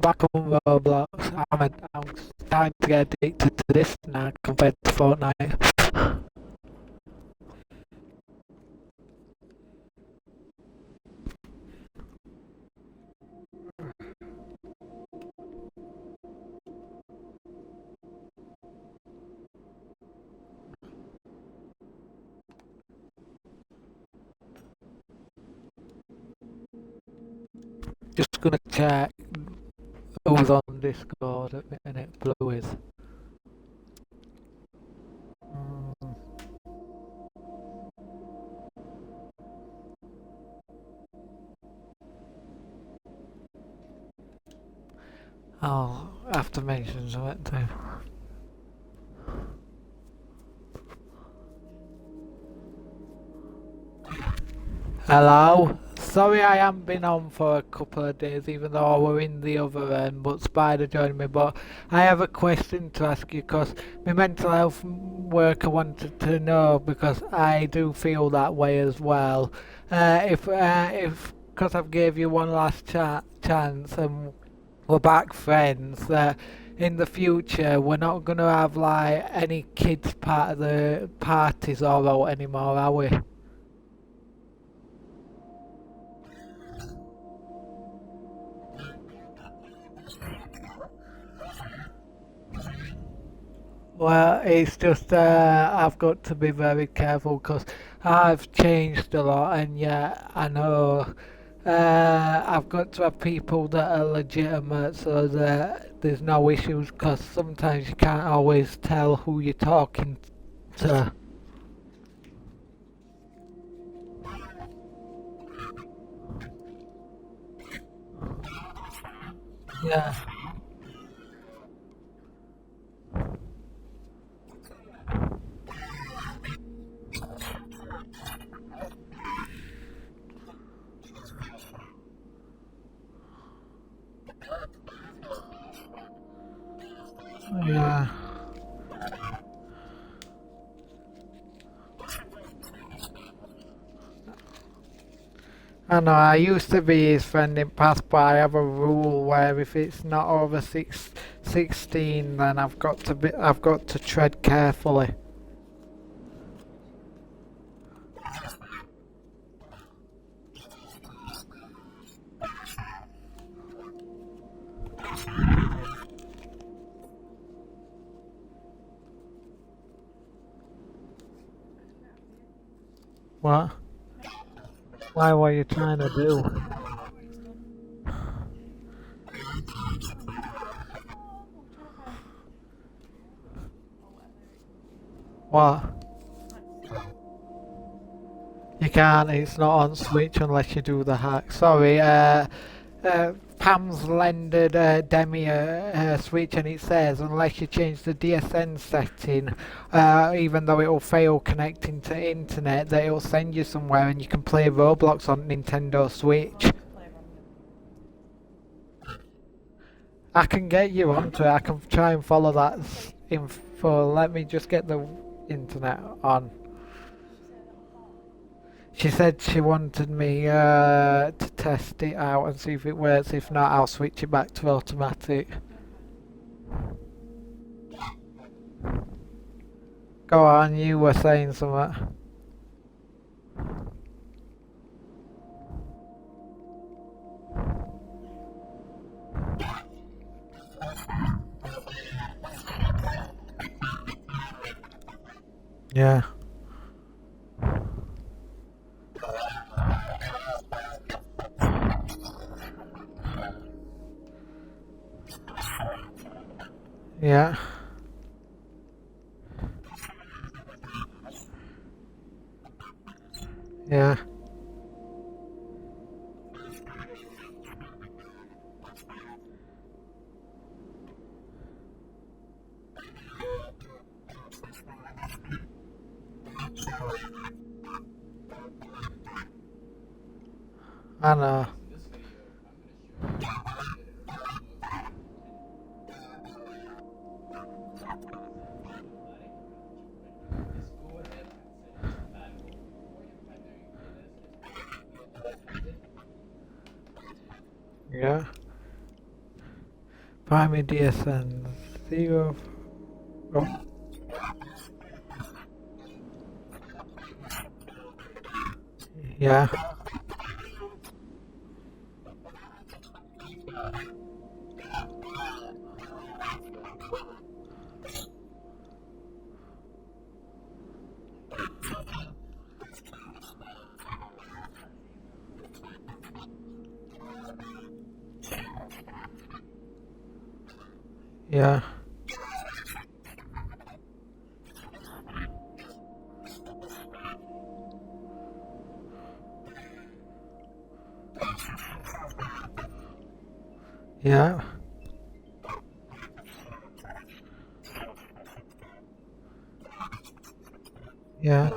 back on Roblox. I'm starting to get addicted to this now compared to Fortnite. Just gonna check who's on Discord at the minute. Blue is. Mm. I'll have to mention something to him. Hello. Sorry I haven't been on for a couple of days even though we're in the other end, but Spider joined me. But I have a question to ask you because my mental health worker wanted to know because I do feel that way as well. If because I've gave you one last chance and we're back friends, in the future we're not gonna have like any kids part of the parties or out anymore, are we? Well, it's just I've got to be very careful because I've changed a lot, and yeah, I know I've got to have people that are legitimate so that there's no issues. Because sometimes you can't always tell who you're talking to. Yeah, yeah. I know. I used to be his friend in past, but I have a rule where if it's not over 16, then I've got to tread carefully. What? Why? What are you trying to do? What? You can't. It's not on Switch unless you do the hack. Sorry. Pam's lended Demi a Switch, and it says unless you change the DSN setting, even though it'll fail connecting to internet, that it'll send you somewhere and you can play Roblox on Nintendo Switch. I can get you onto it. I can try and follow that info. Let me just get the internet on. She said she wanted me to test it out and see if it works. If not, I'll switch it back to automatic. Go on, you were saying something. Yeah, yeah, yeah. I know. Yeah. Primary DSN 0. Oh, yeah, yeah, yeah, yeah.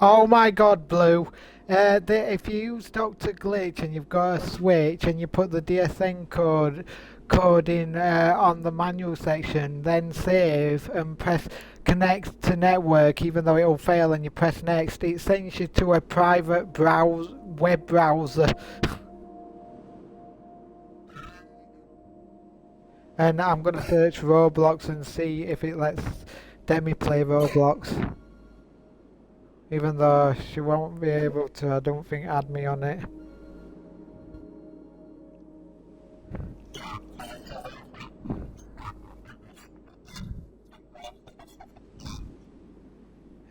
Oh my god, Blue. If you use Dr. Glitch and you've got a switch and you put the DSN code in on the manual section, then save and press connect to network, even though it'll fail, and you press next, it sends you to a private web browser. And I'm gonna search Roblox and see if it lets Demi play Roblox. Even though she won't be able to, I don't think, add me on it.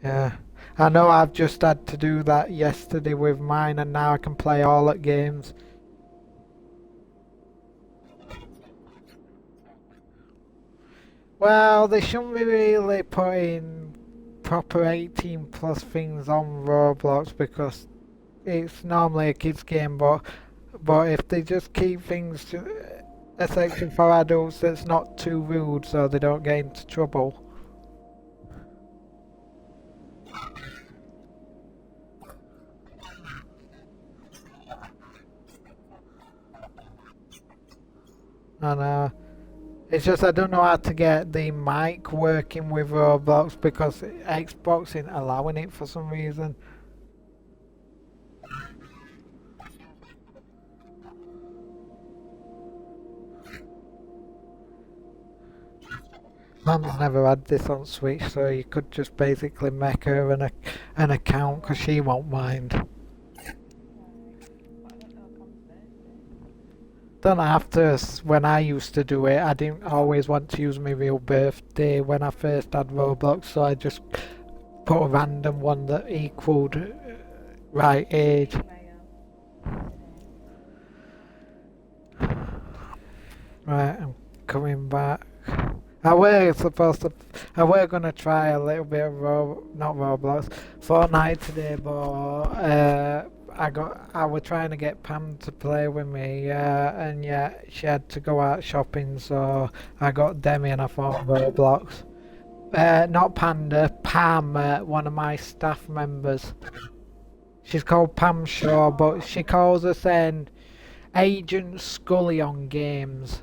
Yeah. I know I've just had to do that yesterday with mine, and now I can play all at games. Well, they shouldn't be really putting proper 18 plus things on Roblox because it's normally a kids game, but if they just keep things to a section for adults that's not too rude so they don't get into trouble. And it's just I don't know how to get the mic working with Roblox because Xbox isn't allowing it for some reason. Mum's never had this on Switch, so you could just basically make her an account because she won't mind. Don't have to. When I used to do it, I didn't always want to use my real birthday when I first had Roblox, so I just put a random one that equaled right age. Right, I'm coming back. I were supposed to. I were gonna try a little bit of not Roblox, Fortnite today, but I was trying to get Pam to play with me, and yeah, she had to go out shopping, so I got Demi and I thought Roblox. Not Panda, Pam, one of my staff members. She's called Pam Shaw, but she calls us Agent Scully on games.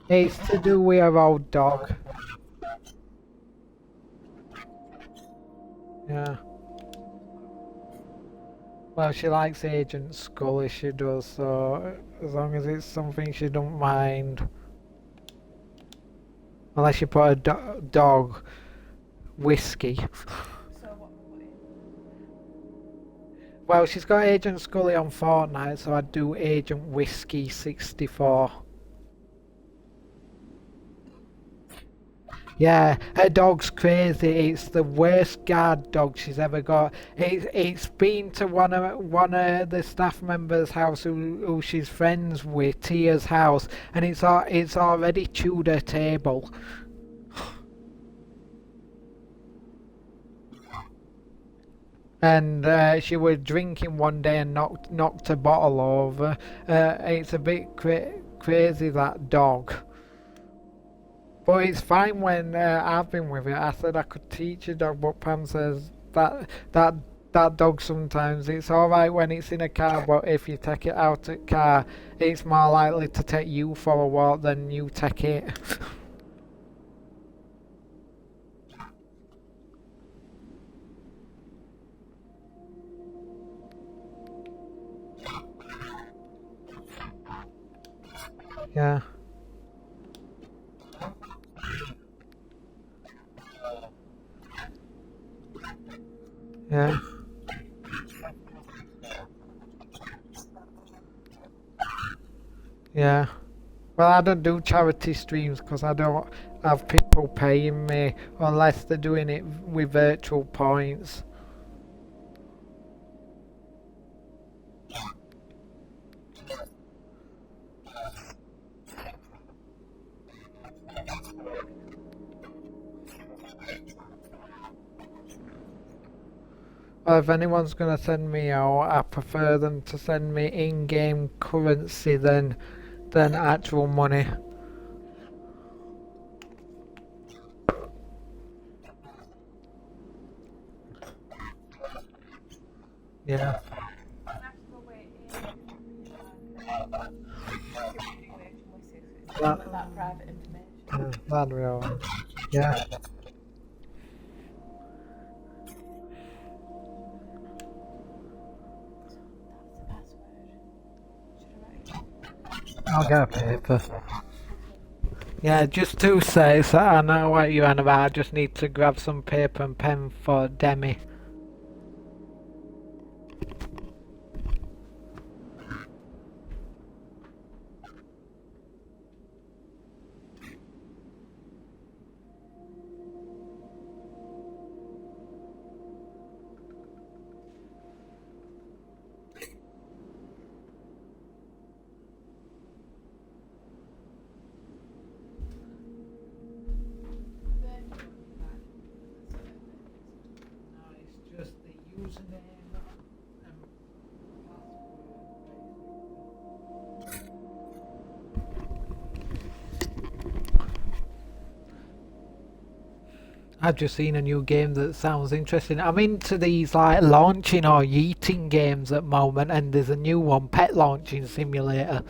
It's to do with her old dog. Yeah. Well, she likes Agent Scully, she does, so as long as it's something she don't mind. Unless you put a dog whiskey. Well, she's got Agent Scully on Fortnite, so I'd do Agent Whiskey 64. Yeah, her dog's crazy. It's the worst guard dog she's ever got. It's been to one of the staff members' house who she's friends with, Tia's house, and it's already chewed her table. And she was drinking one day and knocked a bottle over. It's a bit crazy, that dog. But it's fine when I've been with it. I said I could teach a dog, but Pam says that that dog sometimes. It's alright when it's in a car, but if you take it out of car, it's more likely to take you for a walk than you take it. Yeah, yeah, yeah. Well, I don't do charity streams because I don't have people paying me unless they're doing it with virtual points. Well, if anyone's gonna send me out, I prefer them to send me in-game currency than actual money. Yeah, that, yeah, that real. Yeah, I'll get a paper. Yeah, just 2 seconds. I know what you're on about. I just need to grab some paper and pen for Demi. No, it's just the username and I've just seen a new game that sounds interesting. I'm into these like launching or yeeting games at the moment, and there's a new one, Pet Launching Simulator.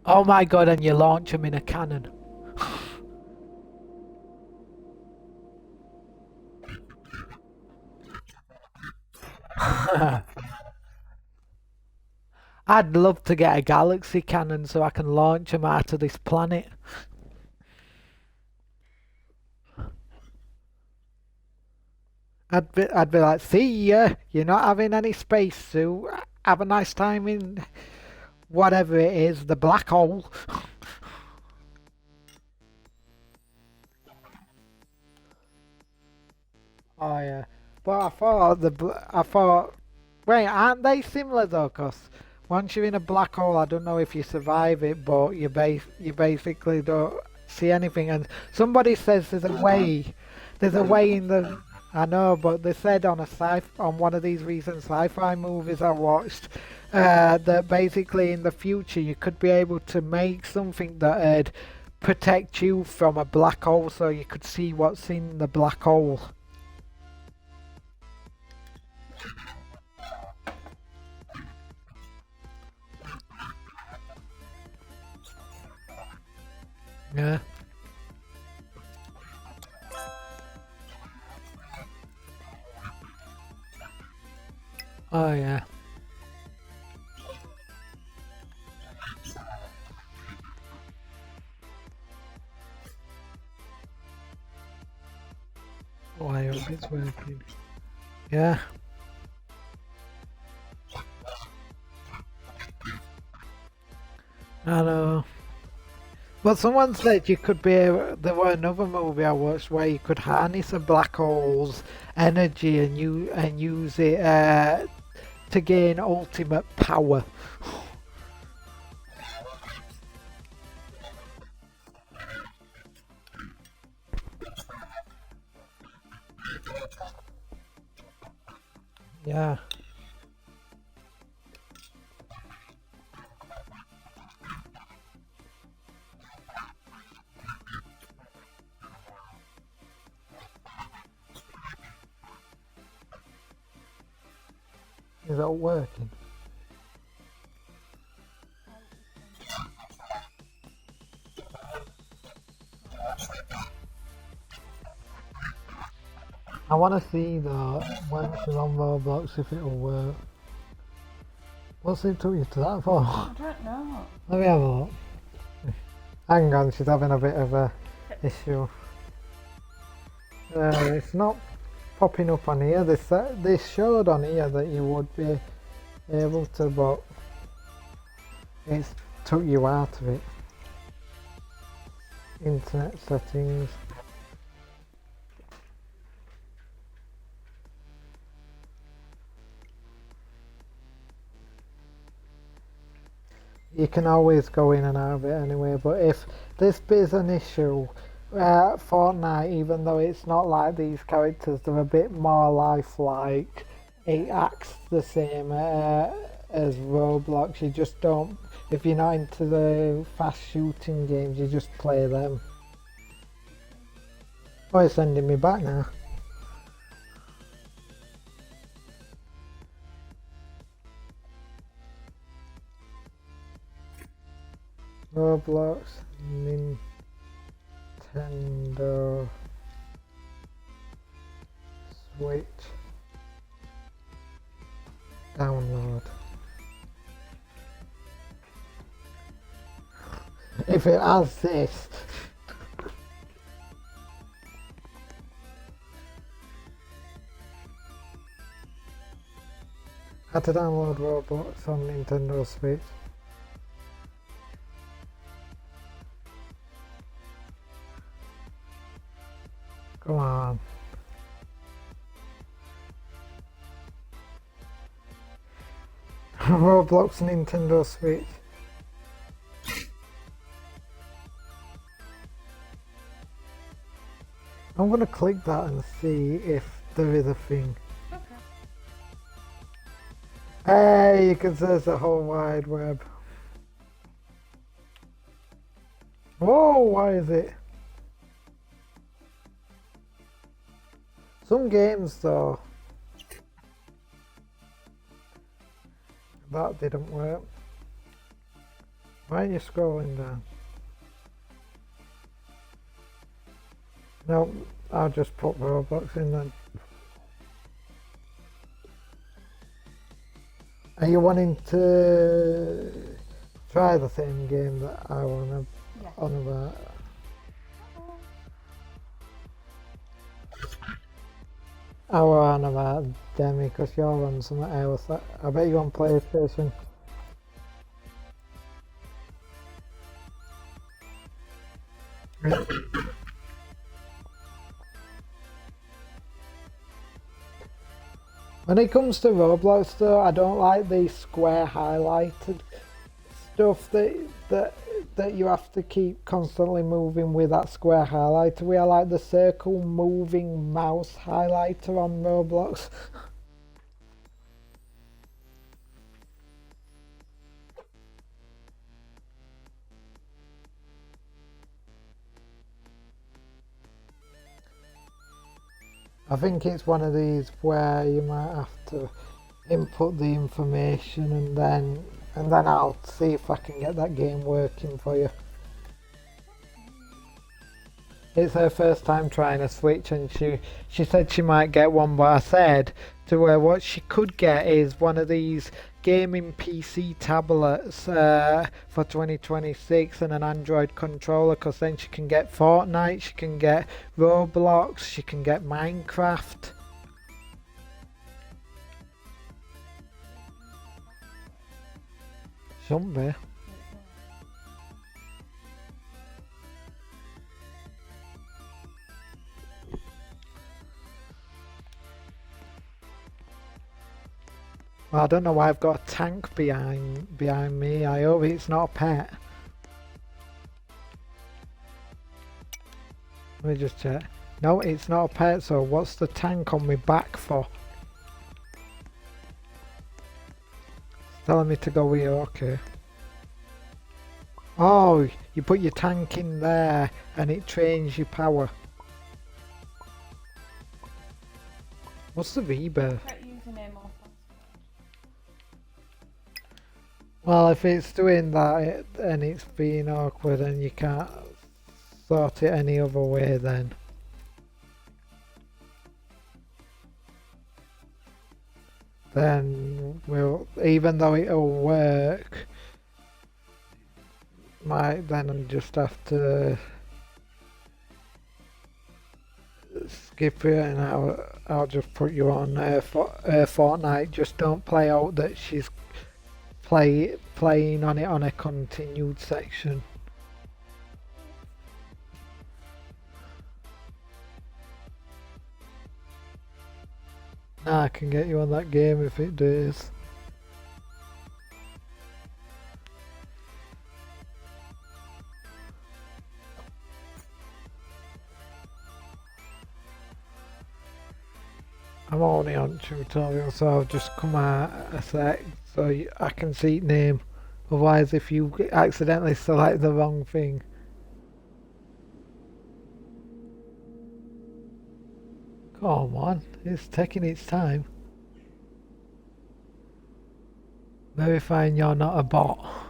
Oh my god, and you launch them in a cannon. I'd love to get a galaxy cannon so I can launch them out of this planet. I'd be like, see ya, you're not having any space suit. Have a nice time in whatever it is, the black hole. Oh yeah, but I thought, wait, aren't they similar though? Cause once you're in a black hole, I don't know if you survive it, but you basically don't see anything. And somebody says there's a way in the. I know, but they said on one of these recent sci-fi movies I watched that basically in the future you could be able to make something that'd protect you from a black hole, so you could see what's in the black hole. Yeah. Oh yeah. Oh, I hope it's working. Yeah. I know. Well, someone said you could be. There were another movie I watched where you could harness a black hole's energy and use it to gain ultimate power. Yeah. Is it working? I want to see though, when she's on Roblox, if it'll work. What's it took you to that for? I don't know. Let me have a look. Hang on, she's having a bit of a issue. It's not popping up on here. This showed on here that you would be able to, but it's took you out of it. Internet settings. You can always go in and out of it anyway, but if this is an issue, Fortnite, even though it's not like these characters, they're a bit more lifelike. It acts the same as Roblox. You just don't, if you're not into the fast shooting games, you just play them. Oh, it's sending me back now. Roblox, Nintendo Switch download. If it has this, how to download Roblox on Nintendo Switch. Come on. Roblox Nintendo Switch. I'm gonna click that and see if there is a thing. Okay. Hey, you can search the whole wide web. Whoa, why is it? Some games though, that didn't work. Why are you scrolling down? No, I'll just put Roblox in then. Are you wanting to try the same game that I want Yeah. on about? I was on about Demi because you're on something else. I bet you're on PlayStation. When it comes to Roblox though, I don't like the square highlighted stuff that you have to keep constantly moving with that square highlighter. We are like the circle moving mouse highlighter on Roblox. I think it's one of these where you might have to input the information and then I'll see if I can get that game working for you. It's her first time trying a Switch and she said she might get one, but I said to her what she could get is one of these gaming PC tablets for 2026 and an Android controller, because then she can get Fortnite, she can get Roblox, she can get Minecraft. Shouldn't be. Well, I don't know why I've got a tank behind me. I hope it's not a pet. Let me just check. No, it's not a pet, so what's the tank on my back for? It's telling me to go here, okay. Oh, you put your tank in there and it trains your power. What's the rebirth? Correct username or password. Well, if it's doing that and it's being awkward and you can't sort it any other way, then we'll, even though it'll work, might then just have to skip it, and I'll just put you on Fortnite. Just don't play out that she's playing on it on a continued section. Nah, I can get you on that game if it does. I'm only on tutorial, so I'll just come out a sec so I can see name. Otherwise, if you accidentally select the wrong thing. Come on, it's taking its time. Verifying you're not a bot.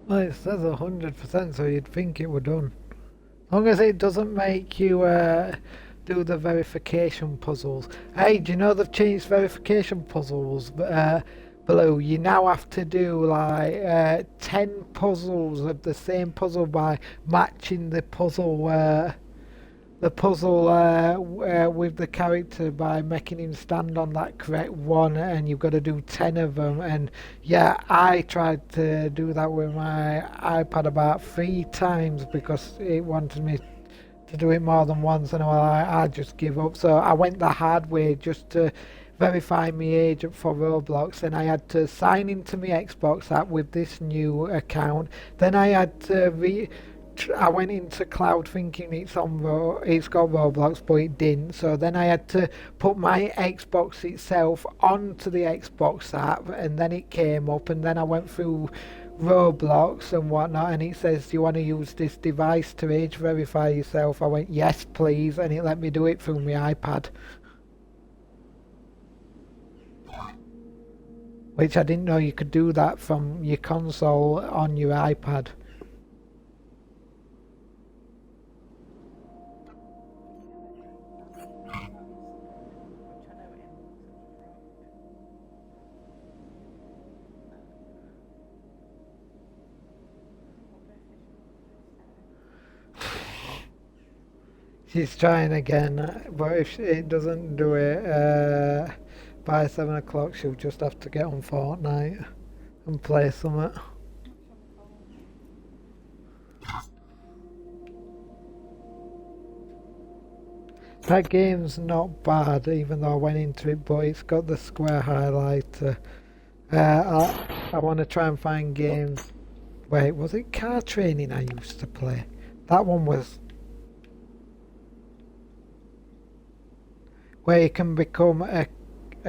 Well, it says 100%, so you'd think it were done. As long as it doesn't make you do the verification puzzles. Hey, do you know they've changed verification puzzles? Blue, you now have to do like 10 puzzles of the same puzzle by matching the puzzle with the character by making him stand on that correct one, and you've got to do 10 of them. And yeah, I tried to do that with my iPad about 3 times because it wanted me to do it more than once, and I just give up. So I went the hard way just to verify my age for Roblox, and I had to sign into my Xbox app with this new account. Then I had to I went into cloud thinking it's got Roblox, but it didn't. So then I had to put my Xbox itself onto the Xbox app, and then it came up, and then I went through Roblox and whatnot, and it says, do you want to use this device to age verify yourself? I went, yes please, and it let me do it through my iPad. Which I didn't know you could do that from your console on your iPad. She's trying again, but if it doesn't do it by 7 o'clock, she'll just have to get on Fortnite and play something. That game's not bad, even though I went into it, but it's got the square highlighter. I want to try and find games. Wait, was it car training I used to play? That one was where you can become a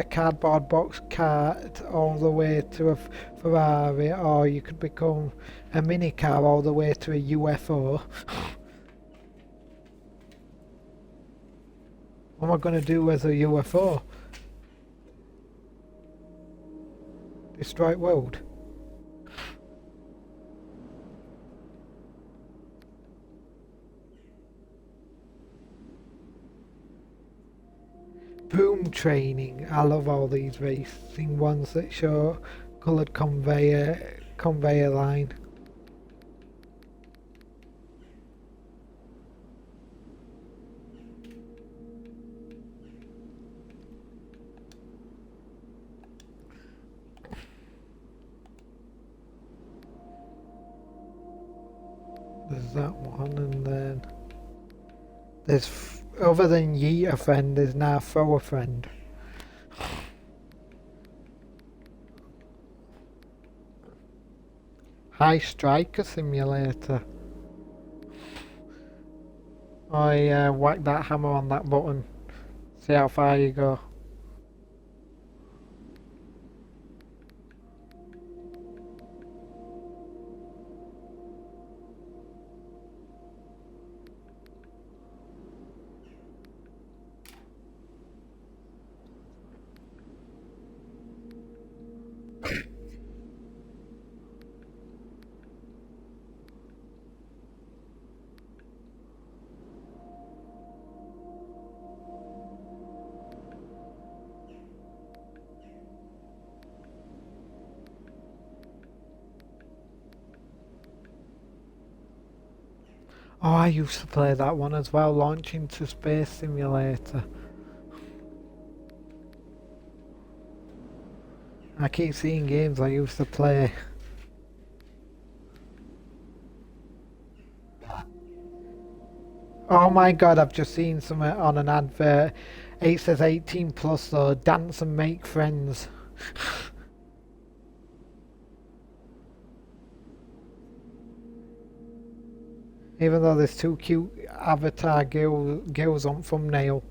cardboard box cart all the way to a Ferrari, or you could become a mini car all the way to a UFO. What am I going to do as a UFO? Destroy world? Boom training. I love all these racing ones that show coloured conveyor line. There's that one, and then there's other than Yeet a friend, there's now Throw a friend. High Striker Simulator. I whack that hammer on that button. See how far you go. Oh, I used to play that one as well, Launch into Space Simulator. I keep seeing games I used to play. Oh my god, I've just seen something on an advert. It says 18 plus though, dance and make friends. Even though there's two cute avatar girls on thumbnail.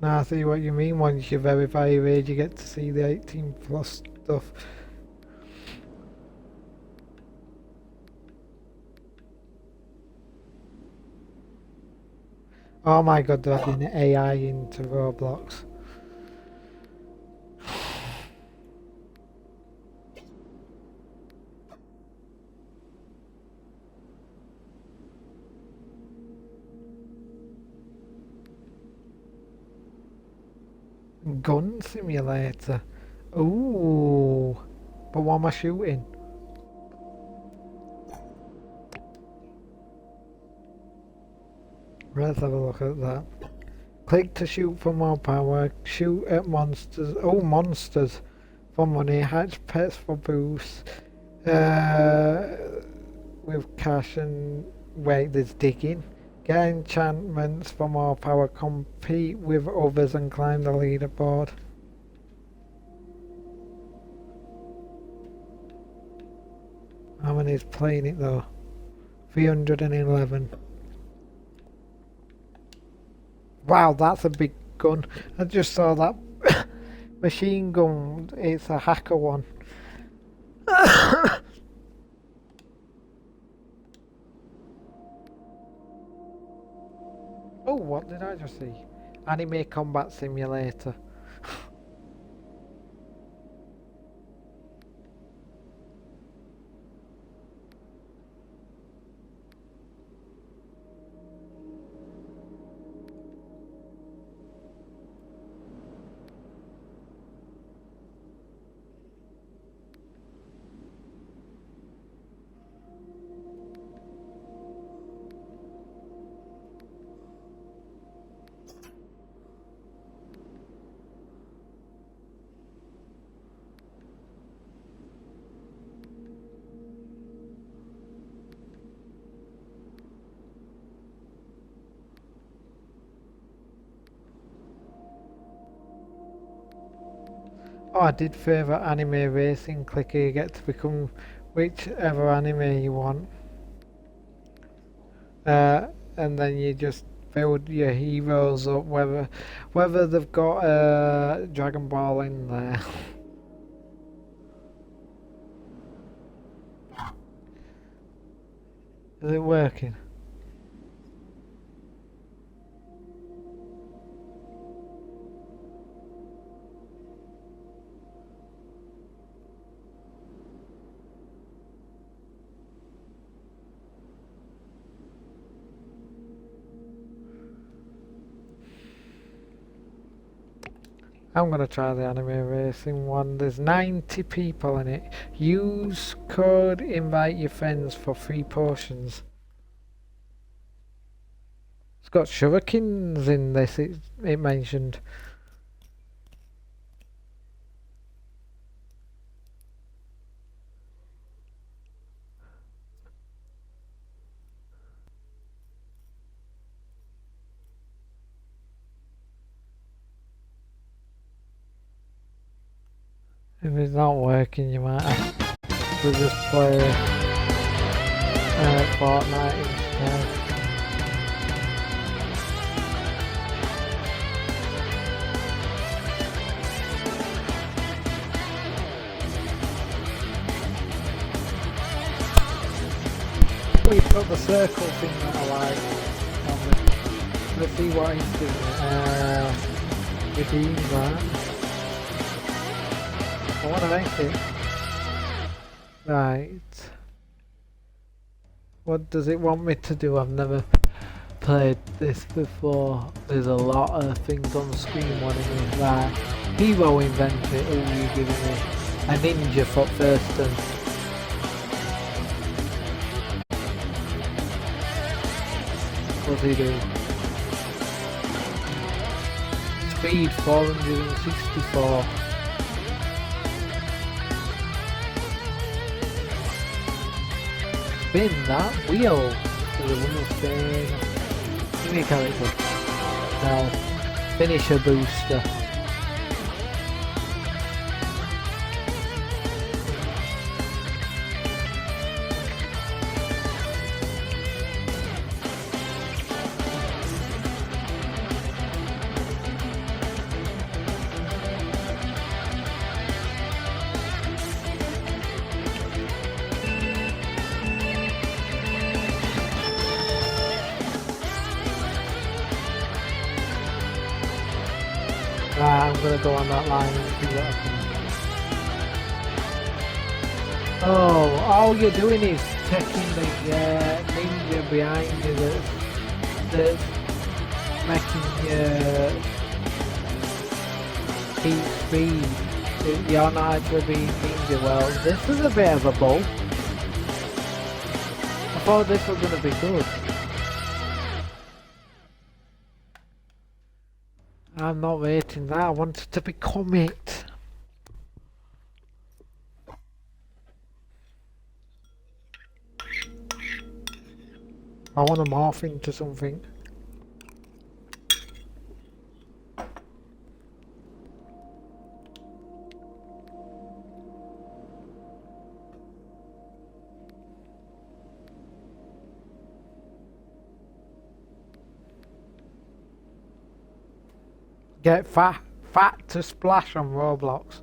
Now I see what you mean. Once you verify your age, you get to see the 18 plus stuff. Oh my god, they're adding AI into Roblox. Gun simulator. Ooh. But what am I shooting? Let's have a look at that. Click to shoot for more power. Shoot at monsters. Oh, monsters for money. Hatch pets for boost. With cash and... Wait, there's digging. Get enchantments for more power. Compete with others and climb the leaderboard. How many is playing it though? 311. Wow, that's a big gun. I just saw that machine gun. It's a hacker one. Oh, what did I just see? Anime Combat Simulator. Oh, I did favourite anime racing. Click here, you get to become whichever anime you want. And then you just build your heroes up, whether they've got Dragon Ball in there. Is it working? I'm gonna try the anime racing one. There's 90 people in it. Use code invite your friends for free potions. It's got shurikens in this, it mentioned. If it's not working, you might have to just play Fortnite instead. We've got the circle thing that I like. Let's see what he's doing. Redeem that. I want to make it. Right. What does it want me to do? I've never played this before. There's a lot of things on screen wanting me. Right. Hero inventory. Oh, you giving me a ninja for first turn. What's he doing? Speed 464. Spin that wheel for the wheel spin. Give me a character. Now, finisher booster. Right, I'm gonna go on that line and see what happens. Oh, all you're doing is taking the ninja behind you that's making you keep speed. You're not actually being ninja. Well, this is a bit of a bull. I thought this was gonna be good. I'm not rating that, I want it to become it. I want to morph into something. Get fat to splash on Roblox.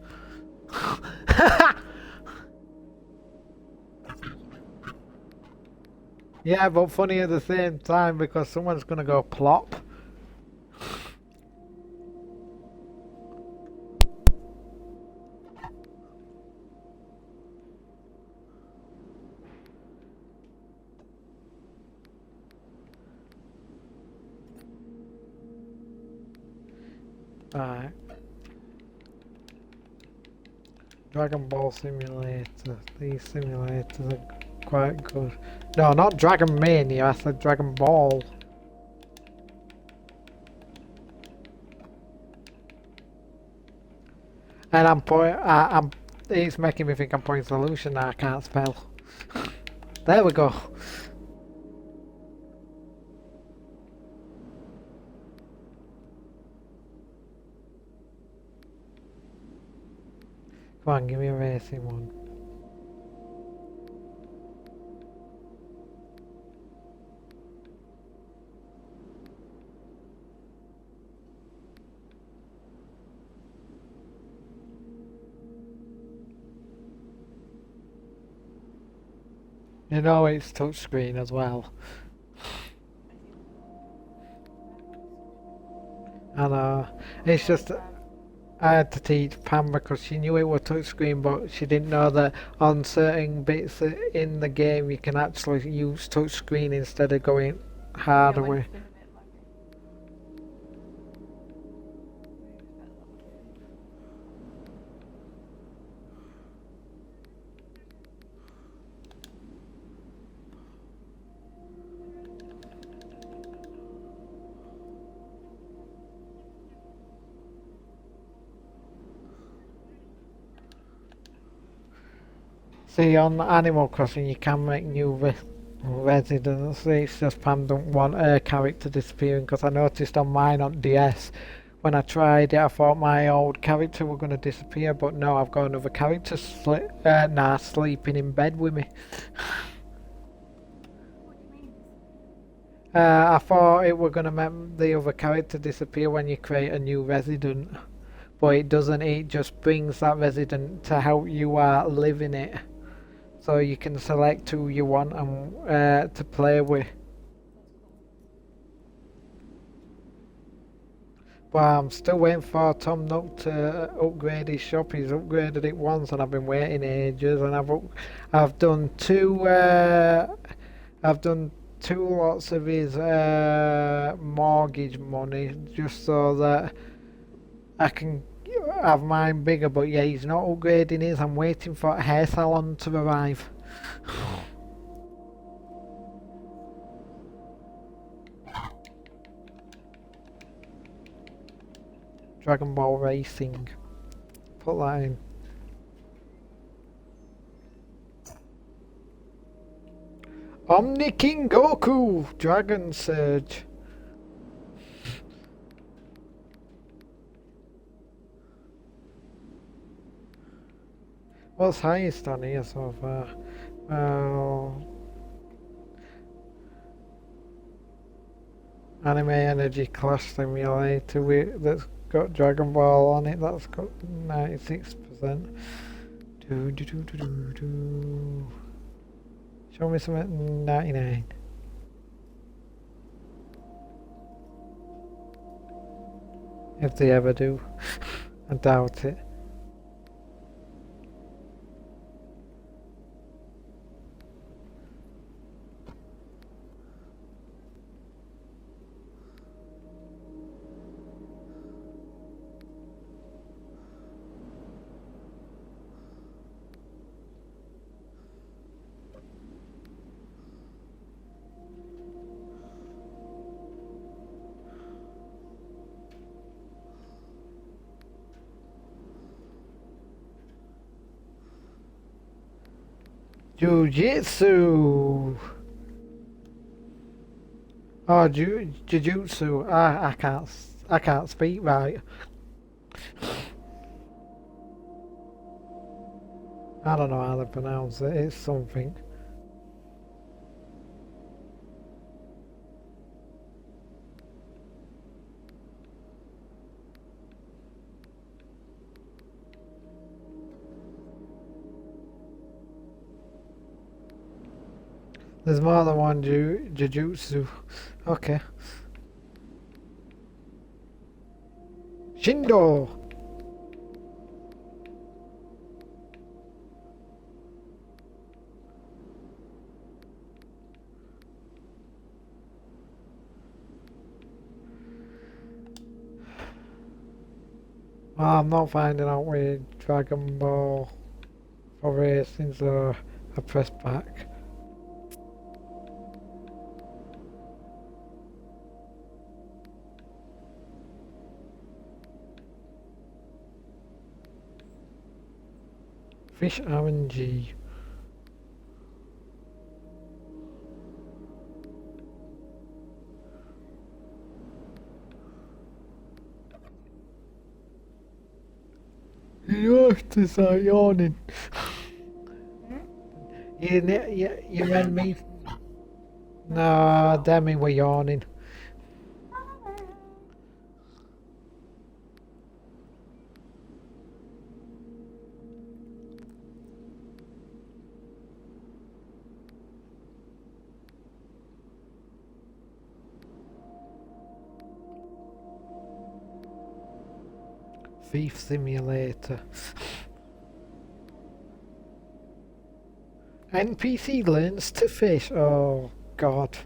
Yeah, but funny at the same time because someone's gonna go plop. Right. Dragon Ball Simulator. These simulators are quite good. No, not Dragon Mania, I said Dragon Ball. And it's making me think I'm putting solution I can't spell. There we go. Come on, give me a racing one. You know it's touchscreen as well. I know. It's just I had to teach Pam because she knew it was touchscreen, but she didn't know that on certain bits in the game you can actually use touchscreen instead of going harder way. See, on Animal Crossing you can make new residents. It's just Pam don't want her character disappearing because I noticed on mine on DS when I tried it I thought my old character were going to disappear, but no, I've got another character sleeping in bed with me. I thought it were going to make the other character disappear when you create a new resident, but it doesn't. It just brings that resident to how you are living it. So you can select who you want and to play with. But I'm still waiting for Tom Nook to upgrade his shop. He's upgraded it once and I've been waiting ages, and I've done two I've done 2 lots of his mortgage money just so that I can have mine bigger. But yeah, he's not upgrading his. I'm waiting for a hair salon to arrive. Dragon Ball Racing. Put that in. Omni King Goku! Dragon Surge. What's highest on here so far? Anime Energy Clash Simulator that's got Dragon Ball on it, that's got 96%. Show me something at 99. If they ever do. I doubt it. Jiu-Jitsu! Oh, Jiu-Jitsu. I can't speak right. I don't know how to pronounce it. It's something. There's more than one Jujutsu. Okay. Shindo! Well, I'm not finding out with Dragon Ball for racing, so I press back. Fish RNG. You have to start yawning. You and me. No, Demi were yawning. Thief Simulator. NPC learns to fish. Oh God.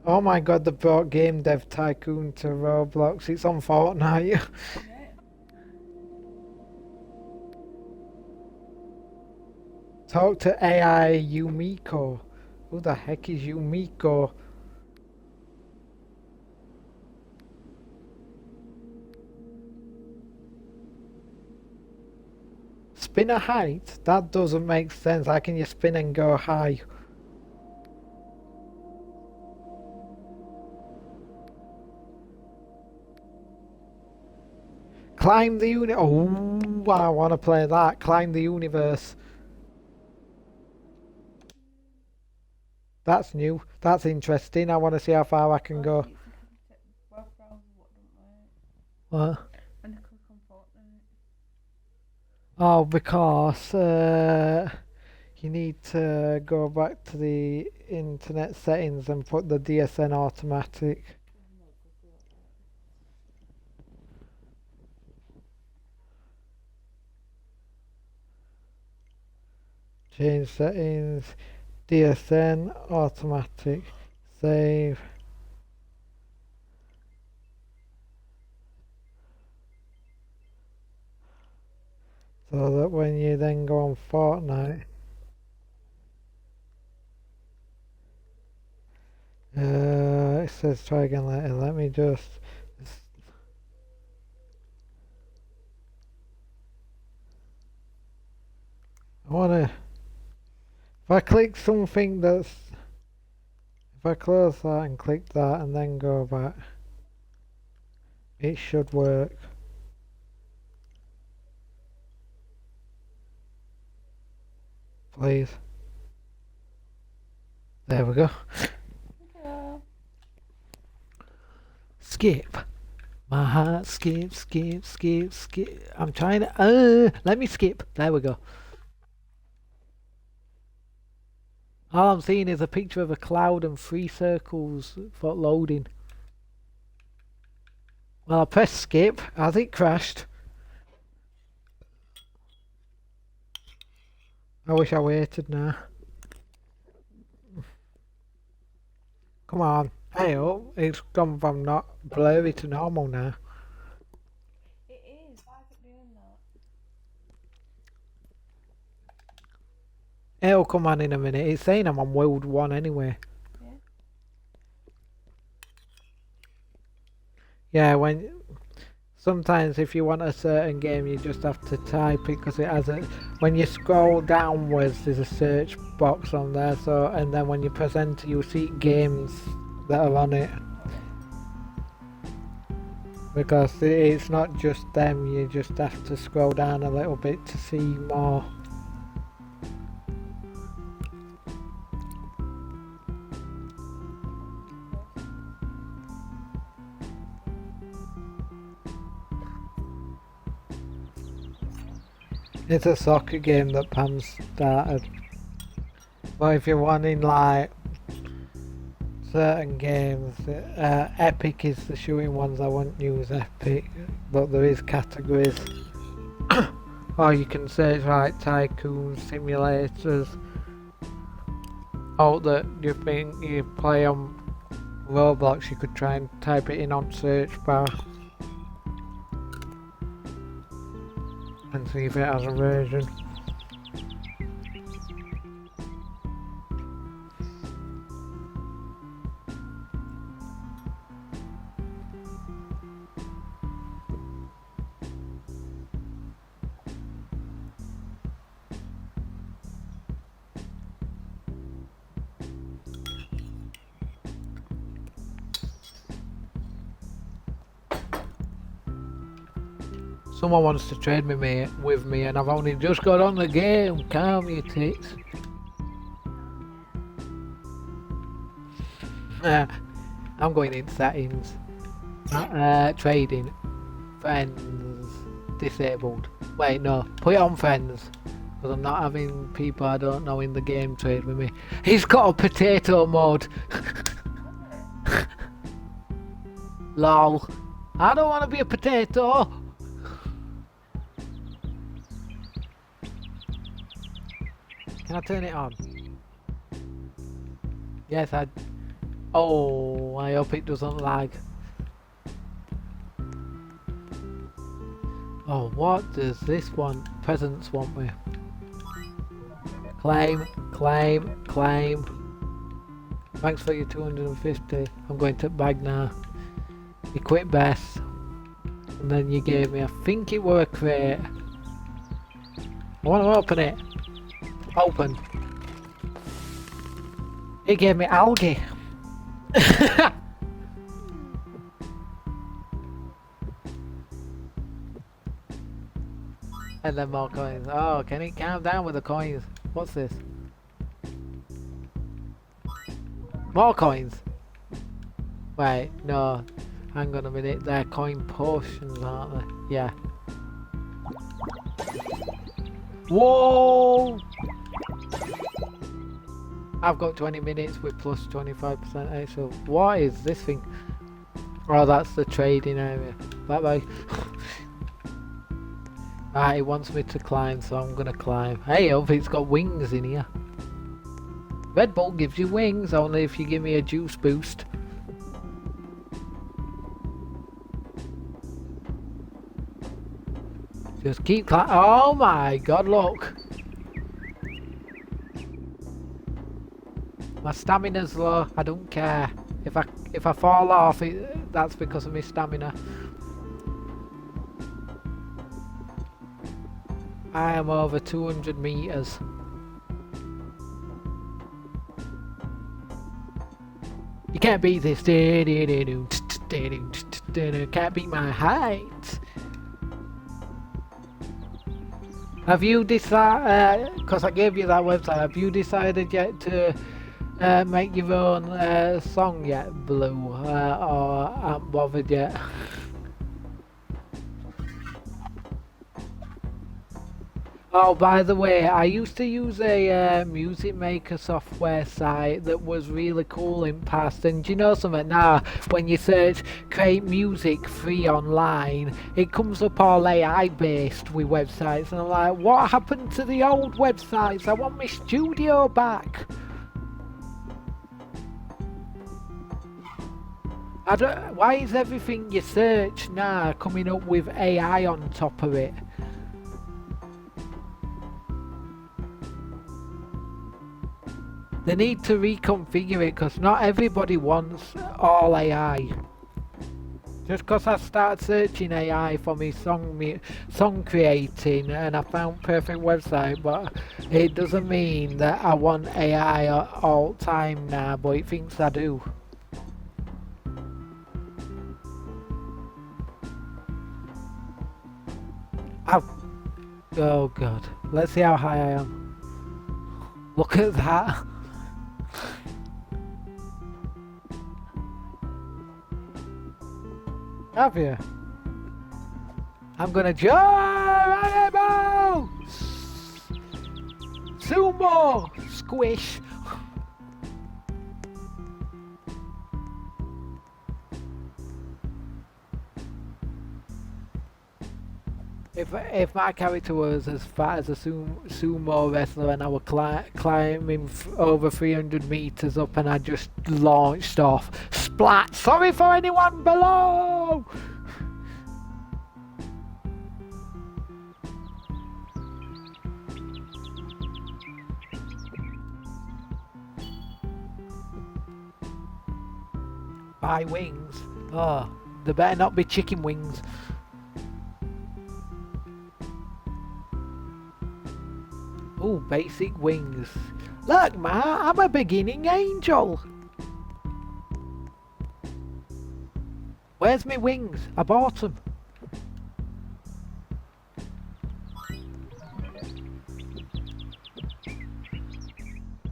Oh my God, they brought Game Dev Tycoon to Roblox. It's on Fortnite. Talk to AI Yumiko. Who the heck is Yumiko? Spin a height? That doesn't make sense. How can you spin and go high? Climb the Oh, I want to play that. Climb the universe. That's new. That's interesting. I want to see how far I can go. What? Oh, because you need to go back to the internet settings and put the DSN automatic. Change settings. DSN. Automatic. Save. So that when you then go on Fortnite, it says try again later. Let me just. I wanna. If I click something that's. If I close that and click that and then go back, it should work. Please. There we go. Skip. My heart skip, skip, skip, skip. I'm trying to. Let me skip. There we go. All I'm seeing is a picture of a cloud and 3 circles for loading. Well, I pressed skip as it crashed. I wish I waited now. Come on. Hey, oh, it's gone from not blurry to normal now. It is. Why is it doing that? It'll come on in a minute. It's saying I'm on World 1 anyway. Yeah, when sometimes if you want a certain game you just have to type it because it has a when you scroll downwards there's a search box on there, so and then when you press enter you'll see games that are on it, because it's not just them, you just have to scroll down a little bit to see more. It's a soccer game that Pam started. But if you're wanting like certain games, Epic is the shooting ones. I won't use Epic, but there is categories. Or you can search like tycoon simulators. All that you think you play on Roblox, you could try and type it in on search bar and see if it has a version. Someone wants to trade with me and I've only just got on the game. Calm your tits. I'm going in settings. Trading. Friends. Disabled. Wait, no. Put it on friends. Because I'm not having people I don't know in the game trade with me. He's got a potato mode. Lol. I don't want to be a potato. Can I turn it on? Yes, I... Oh, I hope it doesn't lag. Oh, what does this one? Presents want me? Claim, claim, claim. Thanks for your 250. I'm going to bag now. You quit best. And then you gave me, I think it were a crate. I want to open it. Open. It gave me algae. And then more coins. Oh, can it calm down with the coins? What's this? More coins. Wait, no. Hang on a minute. They're coin potions, aren't they? Yeah. Whoa! I've got 20 minutes with plus 25% extra. What is this thing? Oh, that's the trading area. Bye bye. Right, he wants me to climb, so I'm gonna climb. Hey, oh, it's got wings in here. Red Bull gives you wings, only if you give me a juice boost. Just keep climbing. Oh my god, look! My stamina's low, I don't care. If I fall off, that's because of my stamina. I am over 200 meters. You can't beat this. Can't beat my height. Have you decided, because I gave you that website, have you decided yet to make your own song yet, Blue? Or aren't bothered yet? Oh, by the way, I used to use a music maker software site that was really cool in past, and do you know something? Now, when you search create music free online, it comes up all AI based with websites, and I'm like, what happened to the old websites? I want my studio back. Why is everything you search now coming up with AI on top of it? They need to reconfigure it because not everybody wants all AI. Just because I start searching AI for me song creating and I found perfect website, but it doesn't mean that I want AI all time now, but it thinks I do. Oh god, let's see how high I am. Look at that. Have you? I'm gonna jump! Sumo! Squish! If my character was as fat as a sumo wrestler and I were climbing over 300 meters up and I just launched off, splat! Sorry for anyone below! Buy wings? Oh, they better not be chicken wings. Oh, basic wings. Look, ma, I'm a beginning angel. Where's my wings? I bought them.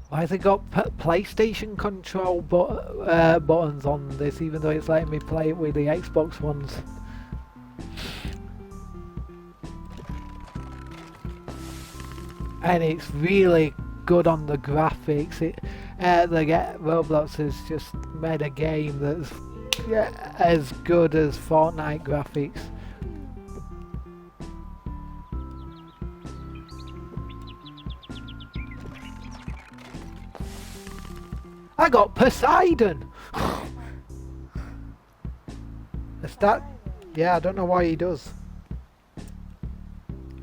Why has it got PlayStation control buttons on this, even though it's letting me play it with the Xbox ones? And it's really good on the graphics. Roblox has just made a game that's as good as Fortnite graphics. I got Poseidon! Yeah, I don't know why he does.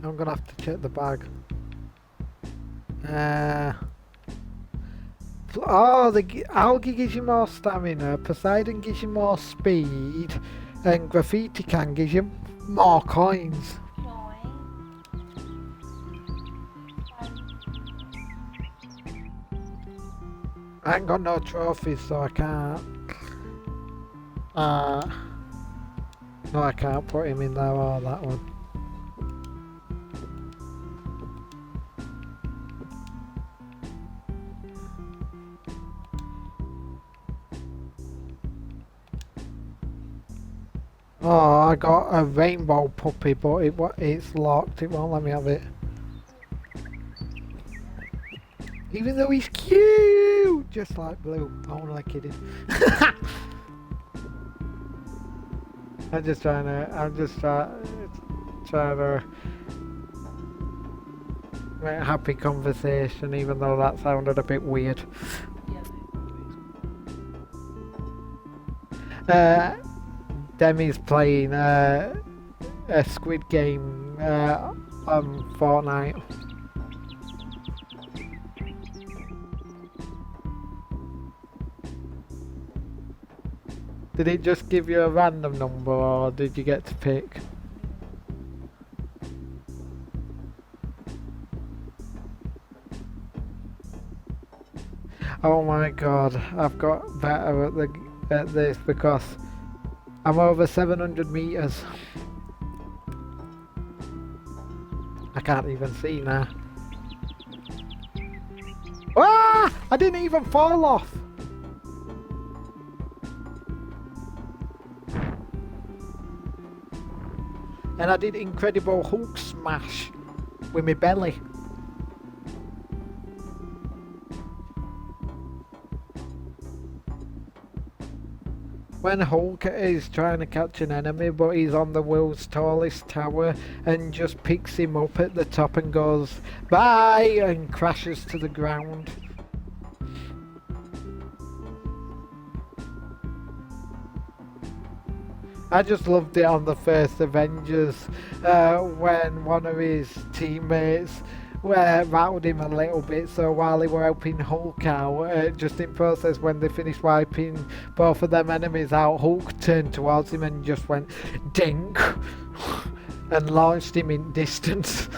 I'm gonna have to check the bag. The algae gives you more stamina, Poseidon gives you more speed, and graffiti can gives you more coins. I ain't got no trophies, so I can't. No, I can't put him in there or that one. Oh, I got a rainbow puppy, but it's locked. It won't let me have it. Even though he's cute, just like Blue. I'm only kidding. I'm just trying to happy conversation, even though that sounded a bit weird. Demi's playing a Squid Game on Fortnite. Did it just give you a random number, or did you get to pick? Oh my god, I've got better at this because I'm over 700 meters. I can't even see now. Ah! I didn't even fall off! And I did incredible Hulk smash with my belly. When Hulk is trying to catch an enemy but he's on the world's tallest tower and just picks him up at the top and goes bye and crashes to the ground. I just loved it on the first Avengers when one of his teammates rattled him a little bit, so while they were helping Hulk out, just in process when they finished wiping both of them enemies out, Hulk turned towards him and just went dink and launched him in distance.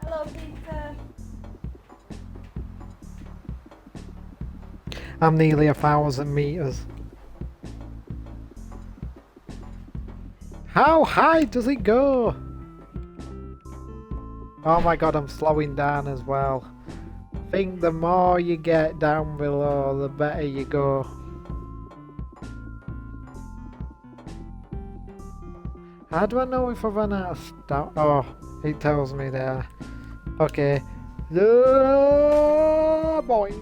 Hello, Peter. I'm nearly 1,000 meters. How high does it go? Oh my god, I'm slowing down as well. I think the more you get down below, the better you go. How do I know if I've run out of stuff? Oh, it tells me there. Okay. Boy.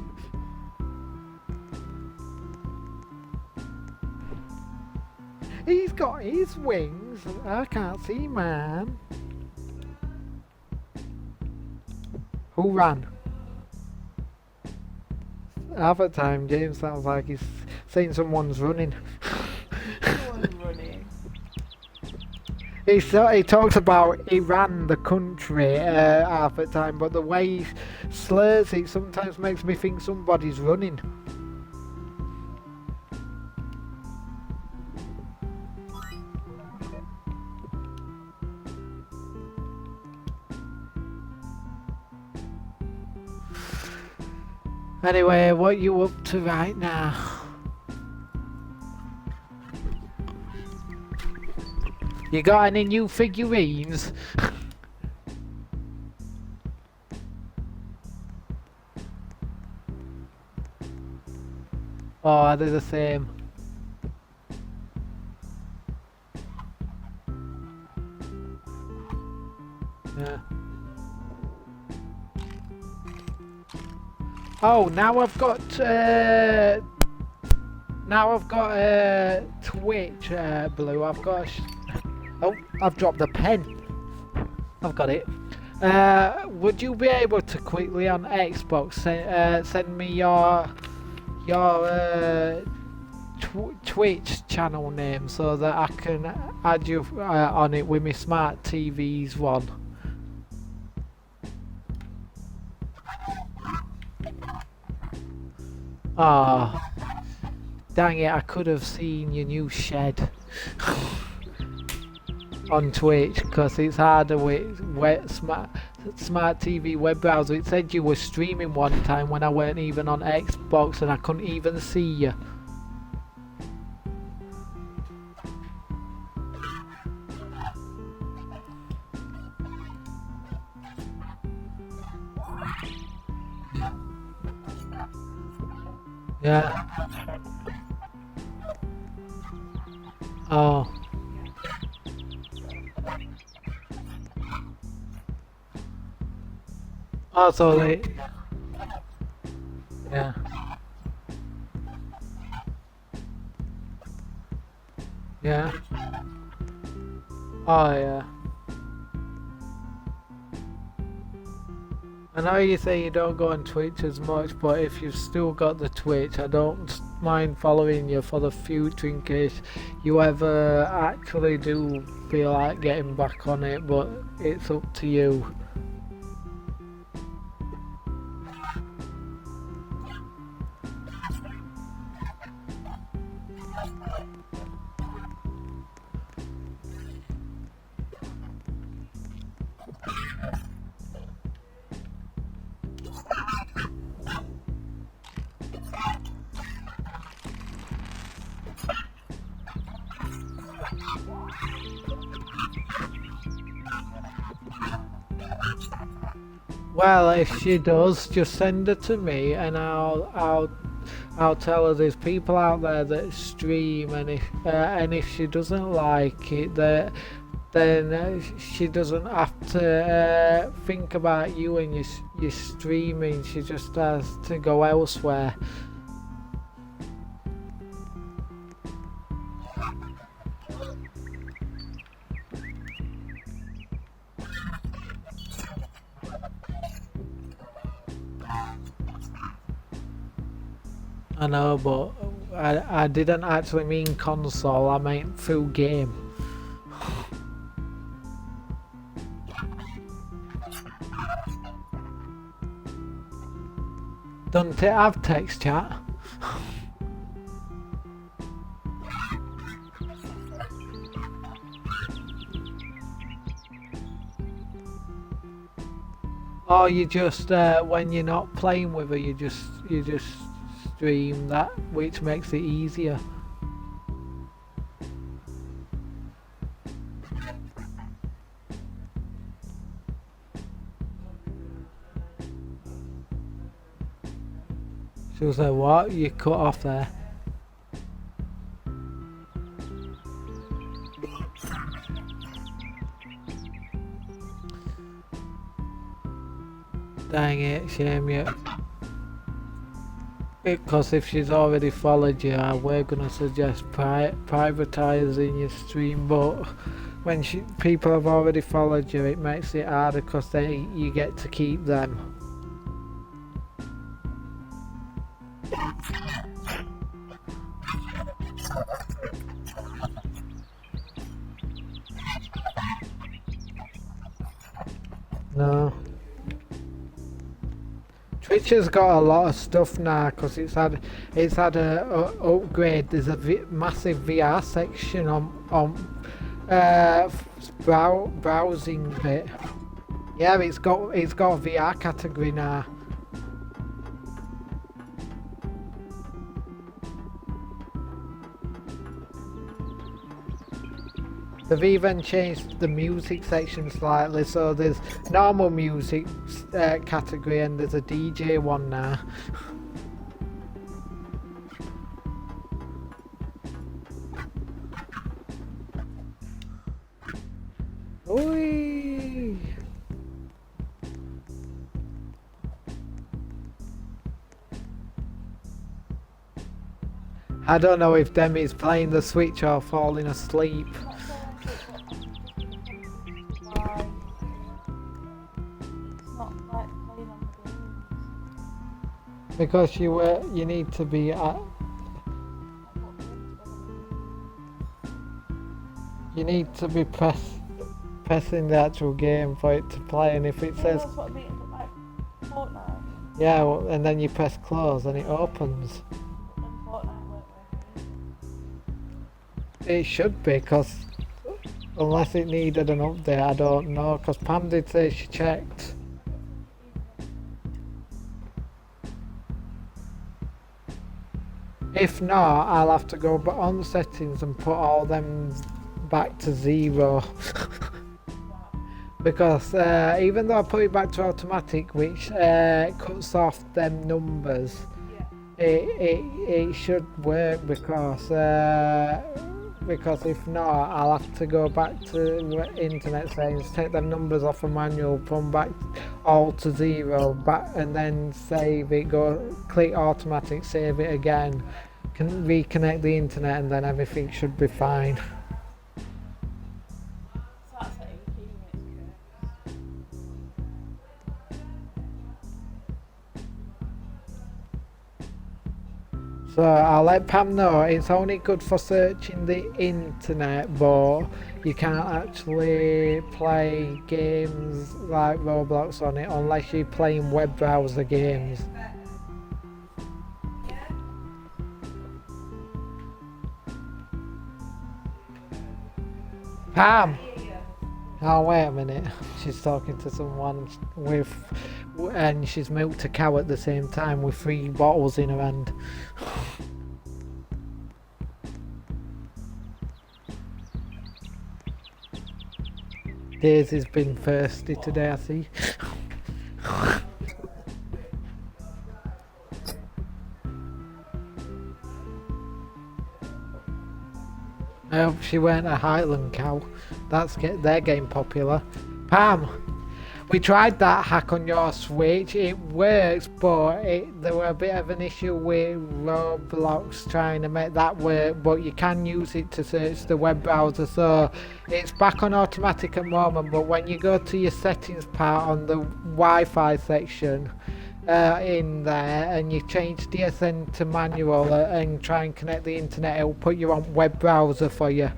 He's got his wings. I can't see, man. Who ran? Half the time, James sounds like he's saying someone's running. Someone's running. He talks about he ran the country half the time, but the way he slurs it sometimes makes me think somebody's running. Anyway, what you up to right now? You got any new figurines? Oh, they're the same. Yeah. Oh, now I've got Twitch Blue. Oh, I've dropped the pen. I've got it. Would you be able to quickly on Xbox send me your Twitch channel name so that I can add you on it with my smart TV's one? Ah, dang it! I could have seen your new shed on Twitch because it's harder with smart TV web browser. It said you were streaming one time when I weren't even on Xbox and I couldn't even see you. Yeah. Oh. Oh, so they. Yeah. Yeah. Oh yeah. I know you say you don't go on Twitch as much, but if you've still got the Twitch, I don't mind following you for the future in case you ever actually do feel like getting back on it, but it's up to you. Well, if she does, just send her to me, and I'll tell her there's people out there that stream, and if she doesn't like it, then she doesn't have to think about you and your streaming. She just has to go elsewhere. I know, but I didn't actually mean console, I meant full game. Doesn't it have text chat? Or you just when you're not playing with her, you just stream that, which makes it easier. She was like, what? You cut off there. Dang it, shame you. Because if she's already followed you, we're gonna suggest privatising your stream, but when people have already followed you, it makes it harder because you get to keep them. No. Twitch has got a lot of stuff now because it's had a upgrade. There's a massive VR section on browsing bit. Yeah, it's got a VR category now. They've even changed the music section slightly, so there's normal music category and there's a DJ one now. Oi! I don't know if Demi's playing the Switch or falling asleep. Because you need to be you need to be pressing the actual game for it to play, and if it says yeah, well, and then you press close and it opens. It should be, because unless it needed an update, I don't know, because Pam did say she checked. If not, I'll have to go on the settings and put all them back to 0. Because even though I put it back to automatic, which cuts off them numbers, it should work, because if not, I'll have to go back to internet settings, take them numbers off a manual, put them back all to 0, back, and then save it, click automatic, save it again, can reconnect the internet, and then everything should be fine. So I'll let Pam know it's only good for searching the internet, but you can't actually play games like Roblox on it unless you're playing web browser games. Pam! Oh, wait a minute. She's talking to someone with, and she's milked a cow at the same time with 3 bottles in her hand. Daisy's been thirsty today, I see. I hope she weren't a Highland cow. They're getting popular. Pam, we tried that hack on your Switch. It works, but there were a bit of an issue with Roblox trying to make that work. But you can use it to search the web browser, so it's back on automatic at the moment. But when you go to your settings part on the Wi-Fi section, in there, and you change DSN to manual and try and connect the internet, it'll put you on web browser for you.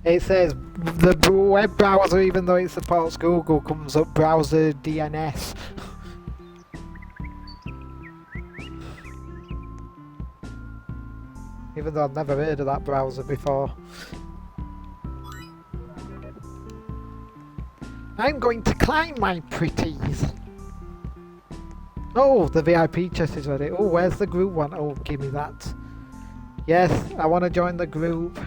It says the web browser, even though it supports Google, comes up browser DNS. Even though I've never heard of that browser before. I'm going to climb, my pretties. Oh, the VIP chest is ready. Oh, where's the group one? Oh, give me that. Yes, I want to join the group.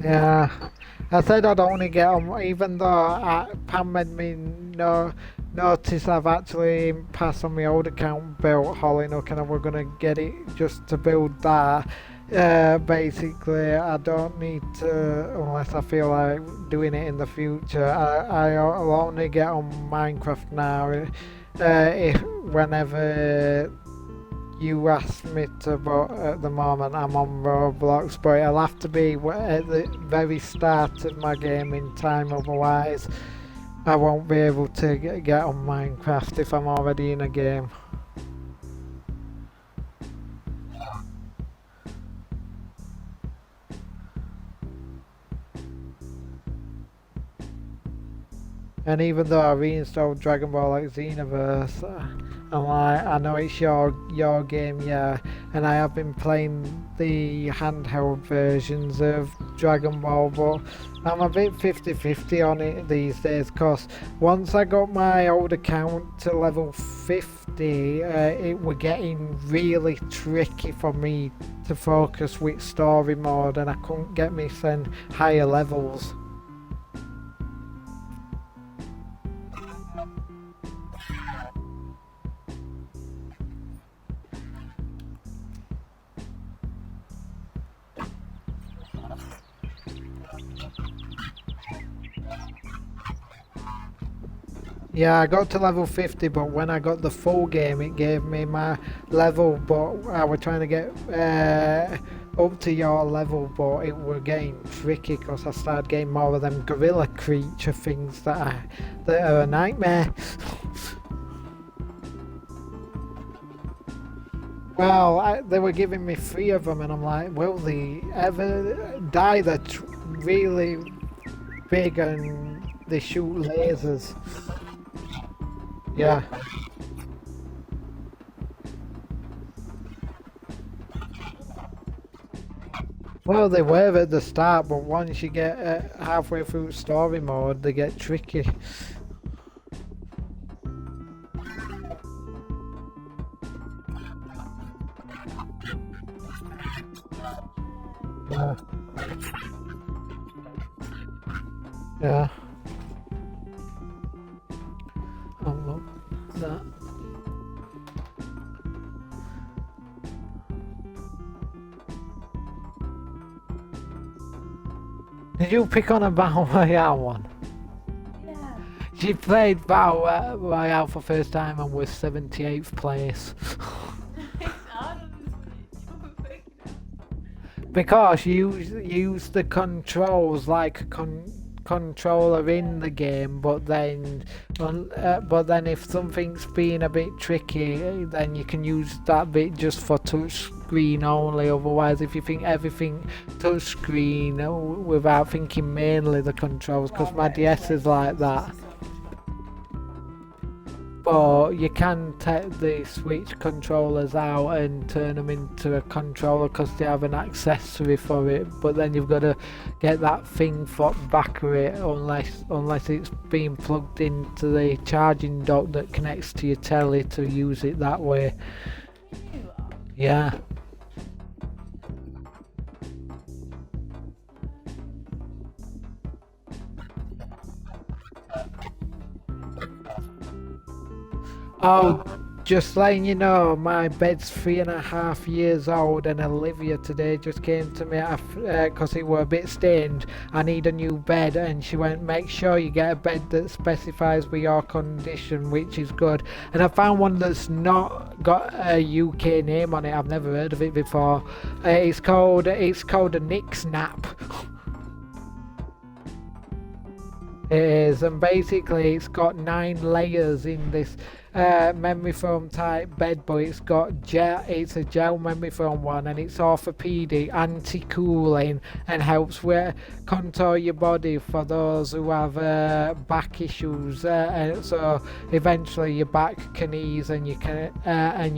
Yeah, I said I'd only get on, even though Pam made me notice I've actually passed on my old account, built Hollynook, and we're going to get it just to build that. Basically, I don't need to, unless I feel like doing it in the future. I'll only get on Minecraft now whenever you ask me to, but at the moment I'm on Roblox, but it'll have to be at the very start of my gaming time, otherwise I won't be able to get on Minecraft if I'm already in a game. And even though I reinstalled Dragon Ball X Xenoverse, I know it's your game, yeah, and I have been playing the handheld versions of Dragon Ball, but I'm a bit 50-50 on it these days, because once I got my old account to level 50, it was getting really tricky for me to focus with story mode, and I couldn't get me send higher levels. Yeah, I got to level 50, but when I got the full game, it gave me my level, but I was trying to get up to your level, but it was getting tricky because I started getting more of them gorilla creature things that are a nightmare. Well, they were giving me 3 of them, and I'm like, will they ever die? They're really big and they shoot lasers. Yeah. Well, they were at the start, but once you get halfway through story mode, they get tricky. Yeah. Yeah. Unlock that. Did you pick on a Battle Royale one? Yeah. She played Battle Royale for first time and was 78th place. It's hard Because you use the controls like a controller in the game, but then if something's being a bit tricky, then you can use that bit just for touch screen only. Otherwise, if you think everything touch screen without thinking mainly the controls, because my DS is like that. But you can take the Switch controllers out and turn them into a controller because they have an accessory for it. But then you've got to get that thing for battery unless it's being plugged into the charging dock that connects to your telly to use it that way. Yeah. Oh, just letting you know, my bed's 3.5 years old, and Olivia today just came to me because it were a bit stained. I need a new bed, and she went, make sure you get a bed that specifies with your condition, which is good. And I found one that's not got a UK name on it. I've never heard of it before. It's called a Nick Snap. It is, and basically it's got 9 layers in this memory foam type bed, but it's a gel memory foam one, and it's orthopedic, anti-cooling, and helps contour your body for those who have back issues, and so eventually your back can ease, and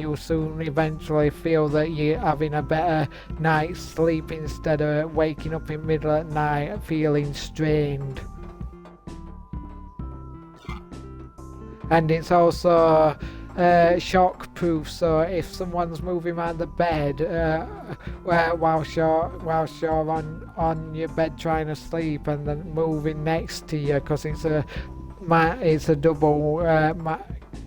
you'll soon eventually feel that you're having a better night's sleep instead of waking up in the middle of the night feeling strained. And it's also shock proof, so if someone's moving around the bed whilst you're on your bed trying to sleep, and then moving next to you, because it's a double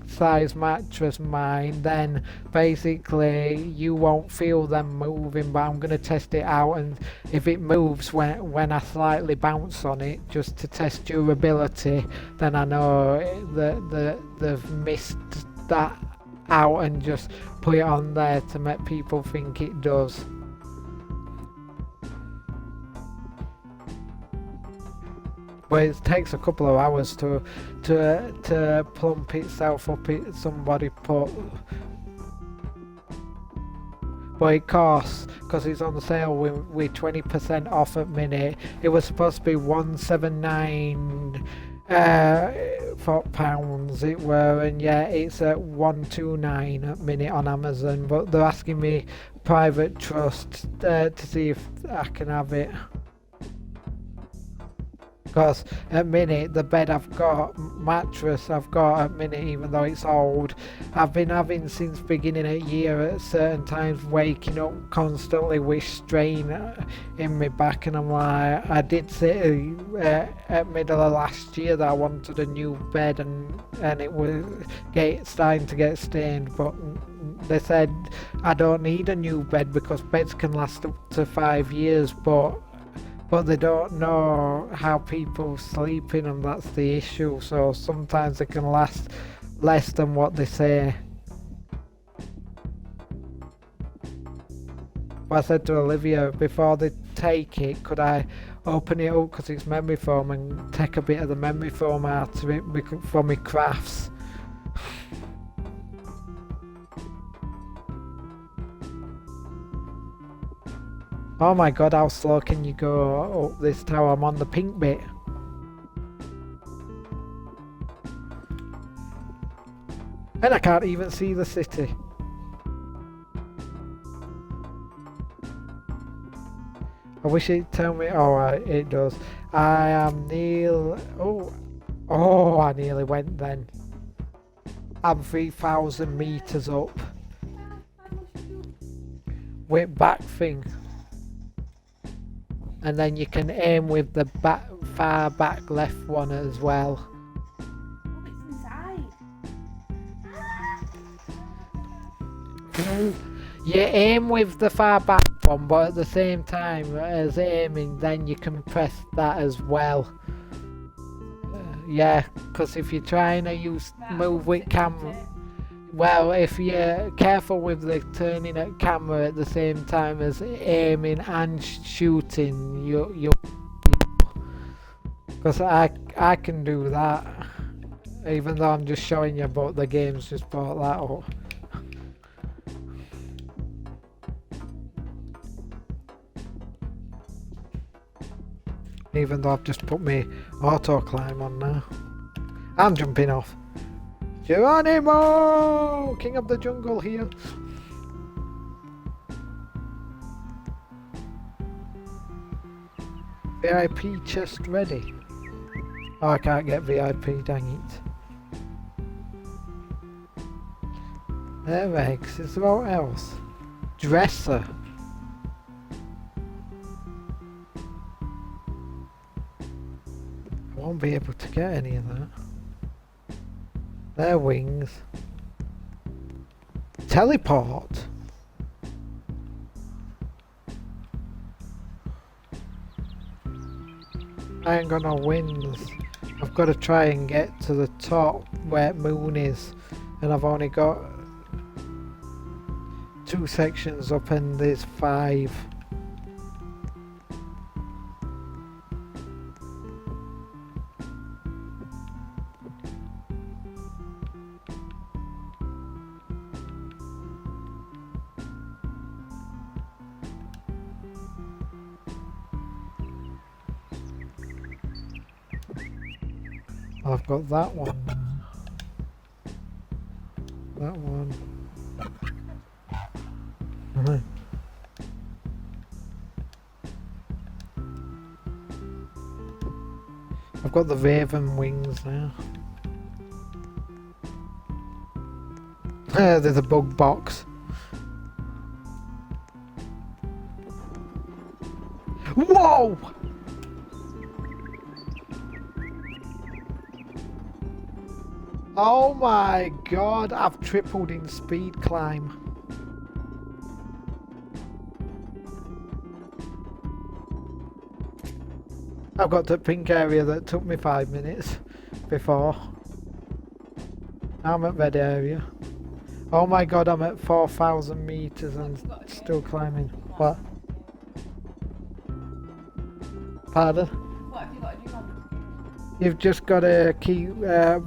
size mattress mine, then basically you won't feel them moving. But I'm going to test it out, and if it moves when I slightly bounce on it just to test durability, then I know that they've missed that out and just put it on there to make people think it does. But it takes a couple of hours to plump itself up. Somebody put, but it costs, because it's on sale with 20% off at minute. It was supposed to be £179 for pounds it were, and yeah, it's at £129 at minute on Amazon. But they're asking me private trust to see if I can have it. Because at minute the bed mattress I've got at minute, even though it's old, I've been having since beginning of year at certain times, waking up constantly with strain in my back, and I'm like, I did say at middle of last year that I wanted a new bed, and it was starting to get stained, but they said I don't need a new bed because beds can last up to 5 years, but they don't know how people sleep in them. That's the issue. So sometimes they can last less than what they say. But I said to Olivia, before they take it, could I open it up, because it's memory foam, and take a bit of the memory foam out of it for my crafts. Oh my god, how slow can you go up this tower? I'm on the pink bit. And I can't even see the city. I wish it'd tell me. Oh, it does. I am nearly. Oh, I nearly went then. I'm 3,000 meters up. With back thing. And then you can aim with the far back left one as well. You aim with the far back one, but at the same time as aiming, then you can press that as well. Yeah, because if you're trying to move with camera, Well, if you're careful with the turning at camera at the same time as aiming and shooting, you because I can do that, even though I'm just showing you, but the game's just brought that up. Even though I've just put my auto climb on now. I'm jumping off. Geronimo! King of the jungle here. VIP chest ready. Oh, I can't get VIP, dang it. There eggs, is there what else? Dresser. I won't be able to get any of that. Their wings. Teleport. I ain't got no wings. I've got to try and get to the top where moon is, and I've only got 2 sections up and there's 5. I've got that one. That one. I've got the raven wings now. There's a bug box. Whoa! Oh my god, I've tripled in speed climb. I've got the pink area that took me 5 minutes before. Now I'm at red area. Oh my god, I'm at 4,000 meters and still climbing. What? Pardon? What have you got to do on? You've just got to keep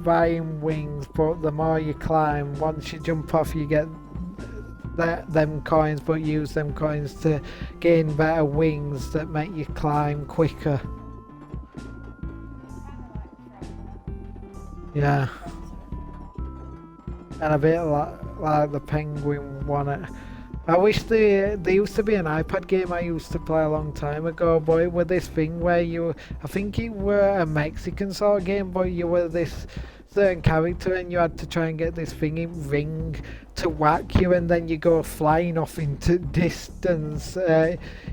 buying wings, but the more you climb, once you jump off you get them coins, but use them coins to gain better wings that make you climb quicker. Yeah. And a bit like the penguin one. I wish there used to be an iPad game I used to play a long time ago, but it was this thing where I think it were a Mexican sort of game, but you were this certain character and you had to try and get this thing in ring to whack you, and then you go flying off into distance.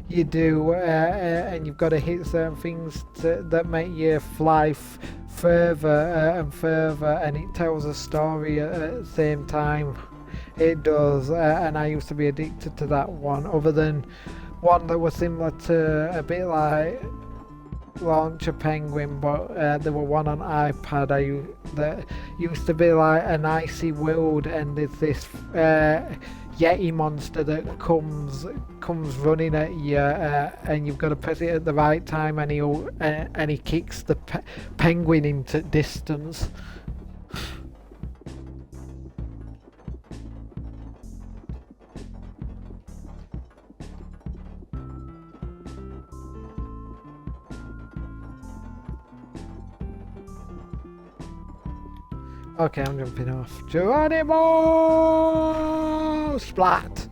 You do, and you've got to hit certain things that make you fly further and further, and it tells a story at the same time. It does, and I used to be addicted to that one, other than one that was similar to a bit like Launch a Penguin, but there were one on iPad that used to be like an icy world, and there's this Yeti monster that comes running at you, and you've got to press it at the right time, and he kicks the penguin into distance. Okay, I'm jumping off. Geronimo! Splat!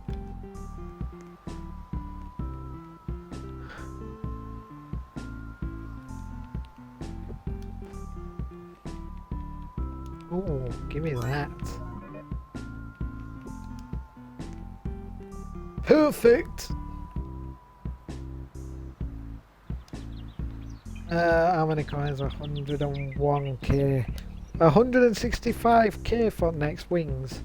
Ooh, give me that. Perfect! How many coins? 101k. 165k for next wings.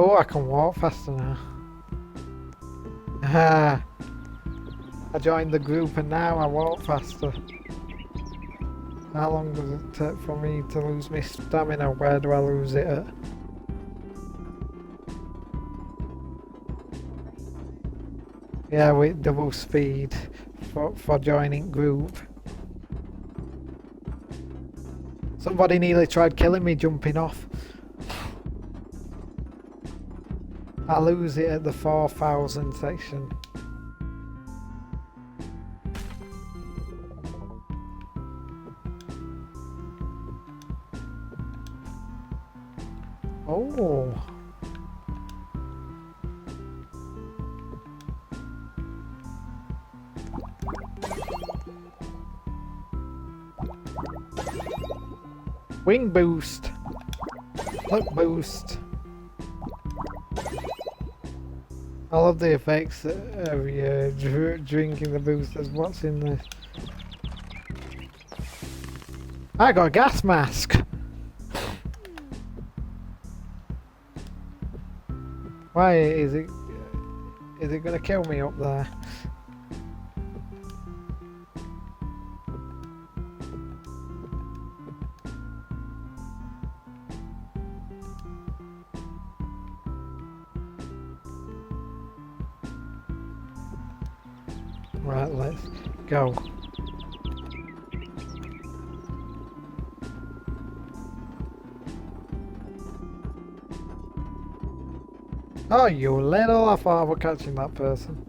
Oh, I can walk faster now. Ah, I joined the group and now I walk faster. How long does it take for me to lose my stamina? Where do I lose it at? Yeah, with double speed for joining group. Somebody nearly tried killing me jumping off. I lose it at the 4,000 section. Oh. Wing boost. Look boost. I love the effects of drinking the boosters. What's in this? I got a gas mask. Why is it gonna kill me up there? Right, let's go. Oh, you little! I thought I was catching that person.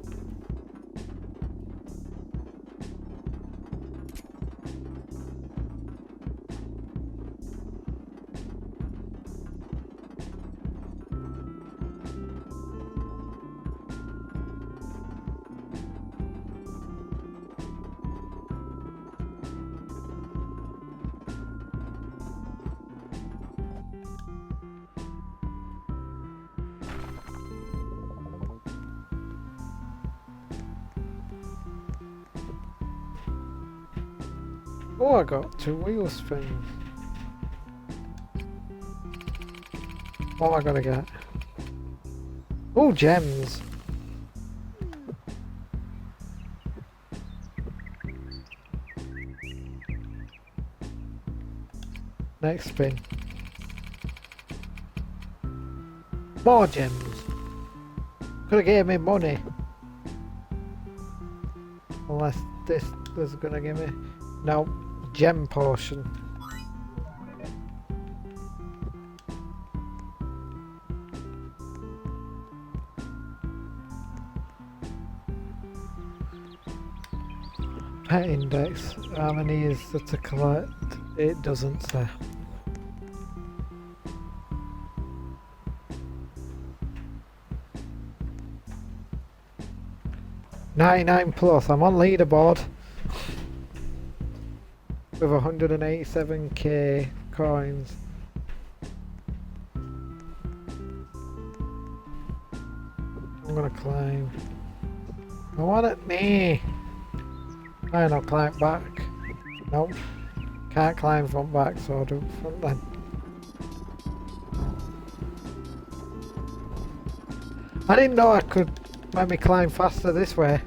Oh, I got 2 wheel spins. What am I gonna get? Oh, gems. Next spin. More gems. Could have gave me money. Unless this is gonna give me... No. Gem portion. Pet index. How many is there to collect? It doesn't say. $99+. I'm on leaderboard. With 187k coins. I'm gonna climb. I want it me. Fine, I'll climb back. Nope. Can't climb from back, so I'll do front then. I didn't know I could let me climb faster this way.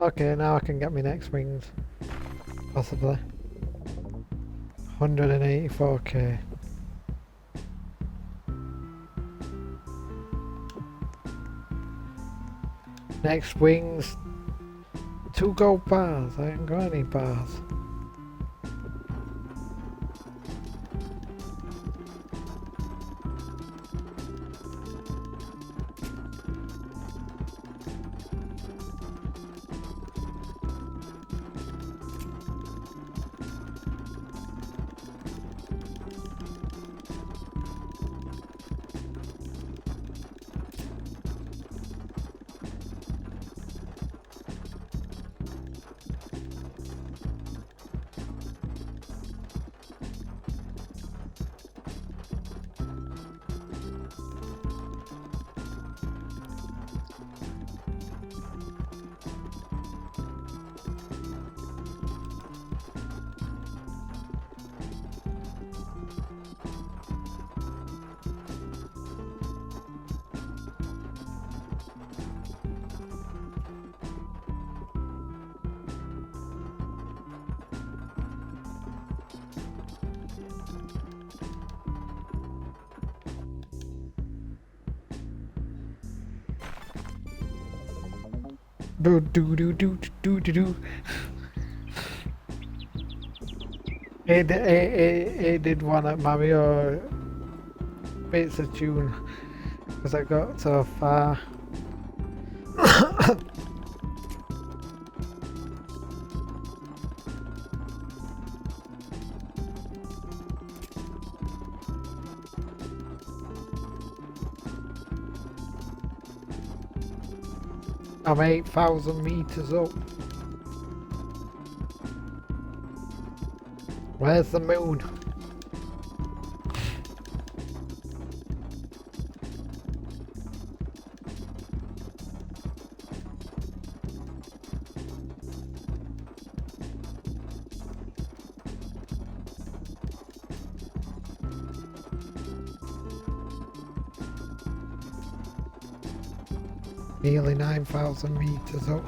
Okay, now I can get my next wings. Possibly. 184k. Next wings. 2 gold bars. I ain't got any bars. Do do do do do do do. It did one at Mario bits of tune because I got so far. I'm 8,000 meters up. Where's the moon? Nearly 9,000 meters up.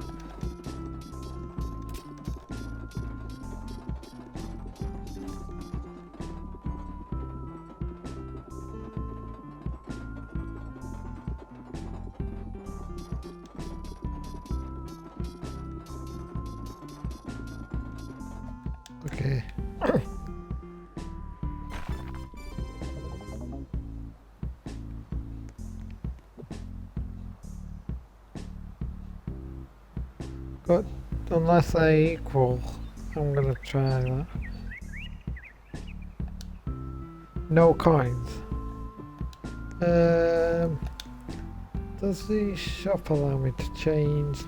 Okay. But unless they equal, I'm gonna try that. No coins. Does the shop allow me to change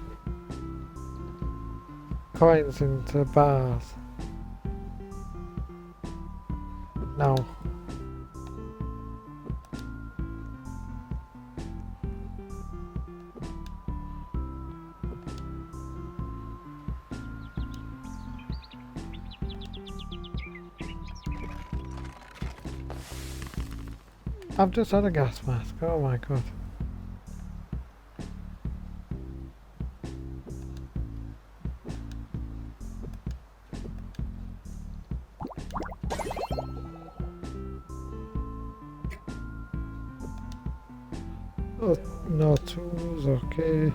coins into bars? No. I've just had a gas mask, oh my god. Oh, no tools, okay.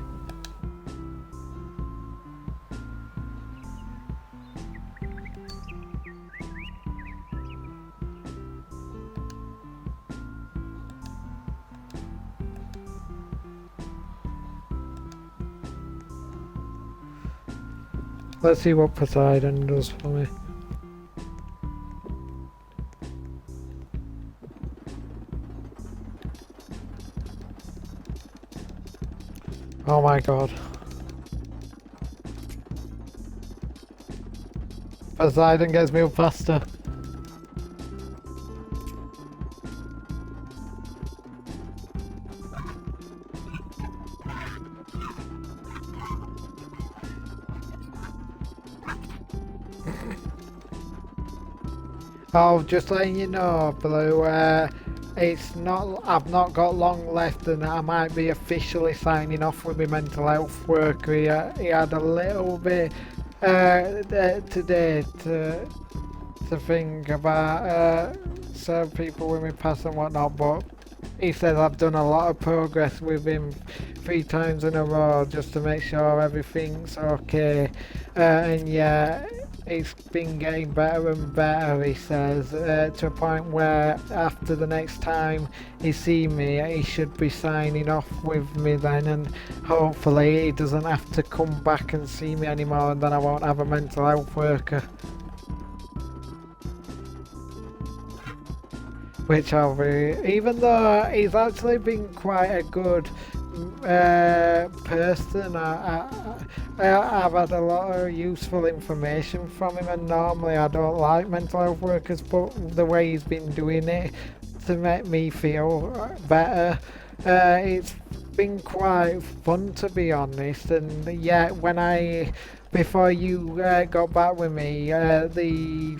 Let's see what Poseidon does for me. Oh my god. Poseidon gets me up faster. Oh, just letting you know, Blue, it's not, I've not got long left and I might be officially signing off with my mental health worker. He had a little bit today to think about certain people with me past and whatnot, but he says I've done a lot of progress with him 3 times in a row just to make sure everything's okay, and yeah, it's been getting better and better, he says, to a point where after the next time he sees me, he should be signing off with me then, and hopefully he doesn't have to come back and see me anymore, and then I won't have a mental health worker. Which I'll be, even though he's actually been quite a good person, I've had a lot of useful information from him, and normally I don't like mental health workers, but the way he's been doing it to make me feel better, it's been quite fun, to be honest. And yeah, before you got back with me, the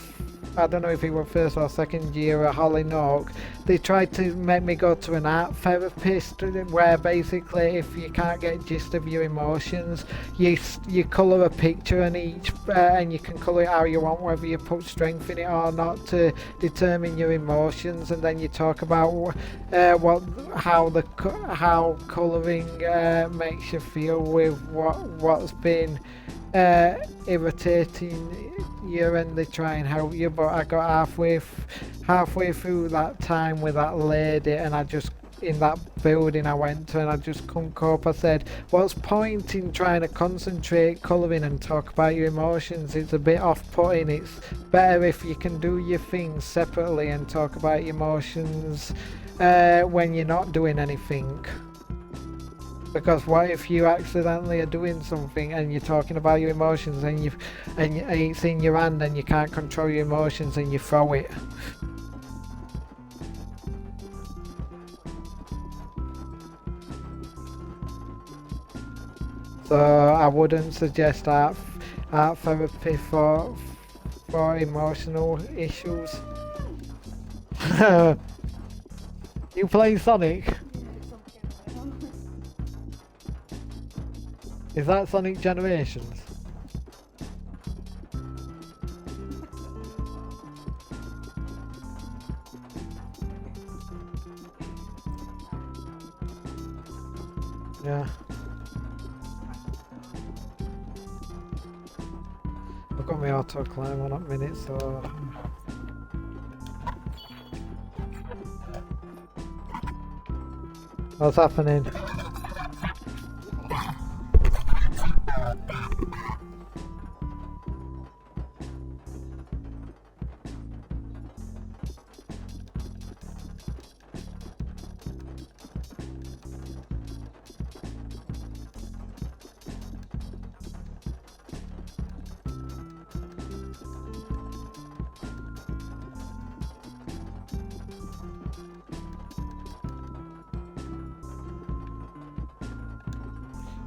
I don't know if it was first or second year at Hollinoak, they tried to make me go to an art therapist where basically if you can't get gist of your emotions, you colour a picture and and you can colour it how you want, whether you put strength in it or not to determine your emotions, and then you talk about how colouring makes you feel with what's been irritating you, and they try and help you. But I got halfway through that time with that lady, and I just in that building I went to, and I just couldn't cope. I said, what's point in trying to concentrate colouring and talk about your emotions? It's a bit off-putting. It's better if you can do your things separately and talk about your emotions when you're not doing anything. Because what if you accidentally are doing something and you're talking about your emotions and it's in your hand and you can't control your emotions and you throw it? So I wouldn't suggest art therapy for emotional issues. You playing Sonic? Is that Sonic Generations? Yeah. I've got my auto climb on at minute, so what's happening?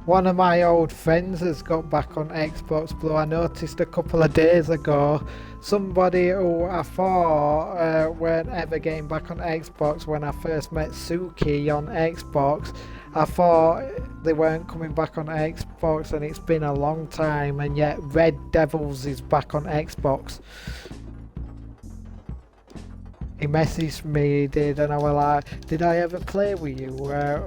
One of my old friends has got back on Xbox Blue. I noticed a couple of days ago somebody who I thought weren't ever getting back on Xbox when I first met Suki on Xbox. I thought they weren't coming back on Xbox, and it's been a long time, and yet Red Devils is back on Xbox. He messaged me, he did, and I was like, did I ever play with you or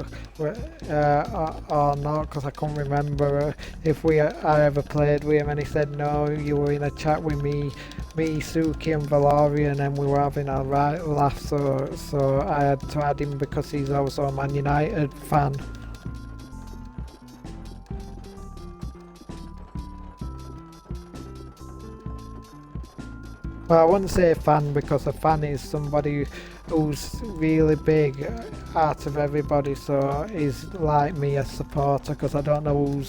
not, because I can't remember if I ever played with him, and he said no, you were in a chat with me, Suki and Valorian, and we were having a right laugh, so I had to add him because he's also a Man United fan. Well, I wouldn't say a fan, because a fan is somebody who's really big out of everybody, so he's like me, a supporter, because I don't know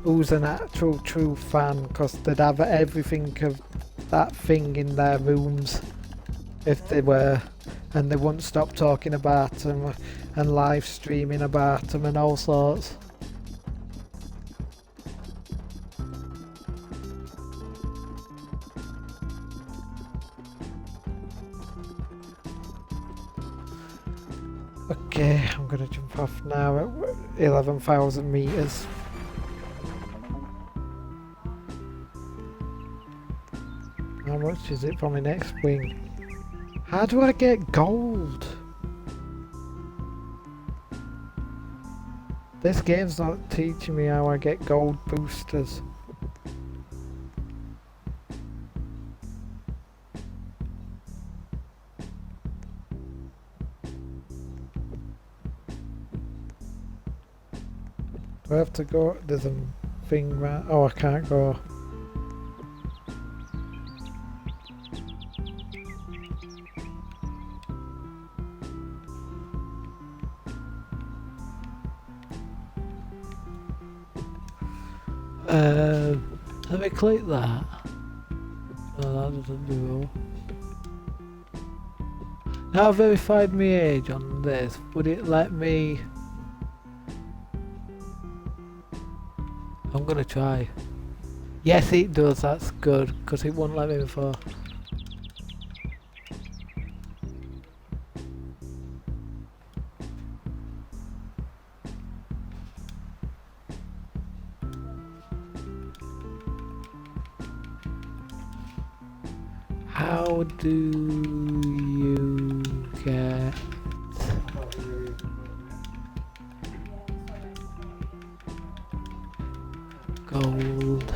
who's an actual true fan, because they'd have everything of that thing in their rooms if they were, and they wouldn't stop talking about them and live streaming about them and all sorts. Okay, I'm gonna jump off now at 11,000 meters. How much is it for my next wing? How do I get gold? This game's not teaching me how I get gold boosters. Do I have to go? There's a thing right. Oh, I can't go. Let me click that. No, that doesn't do. Now I've verified my age on this. Would it let me? I'm gonna try. Yes, it does. That's good, because it wouldn't let me before. how do you get gold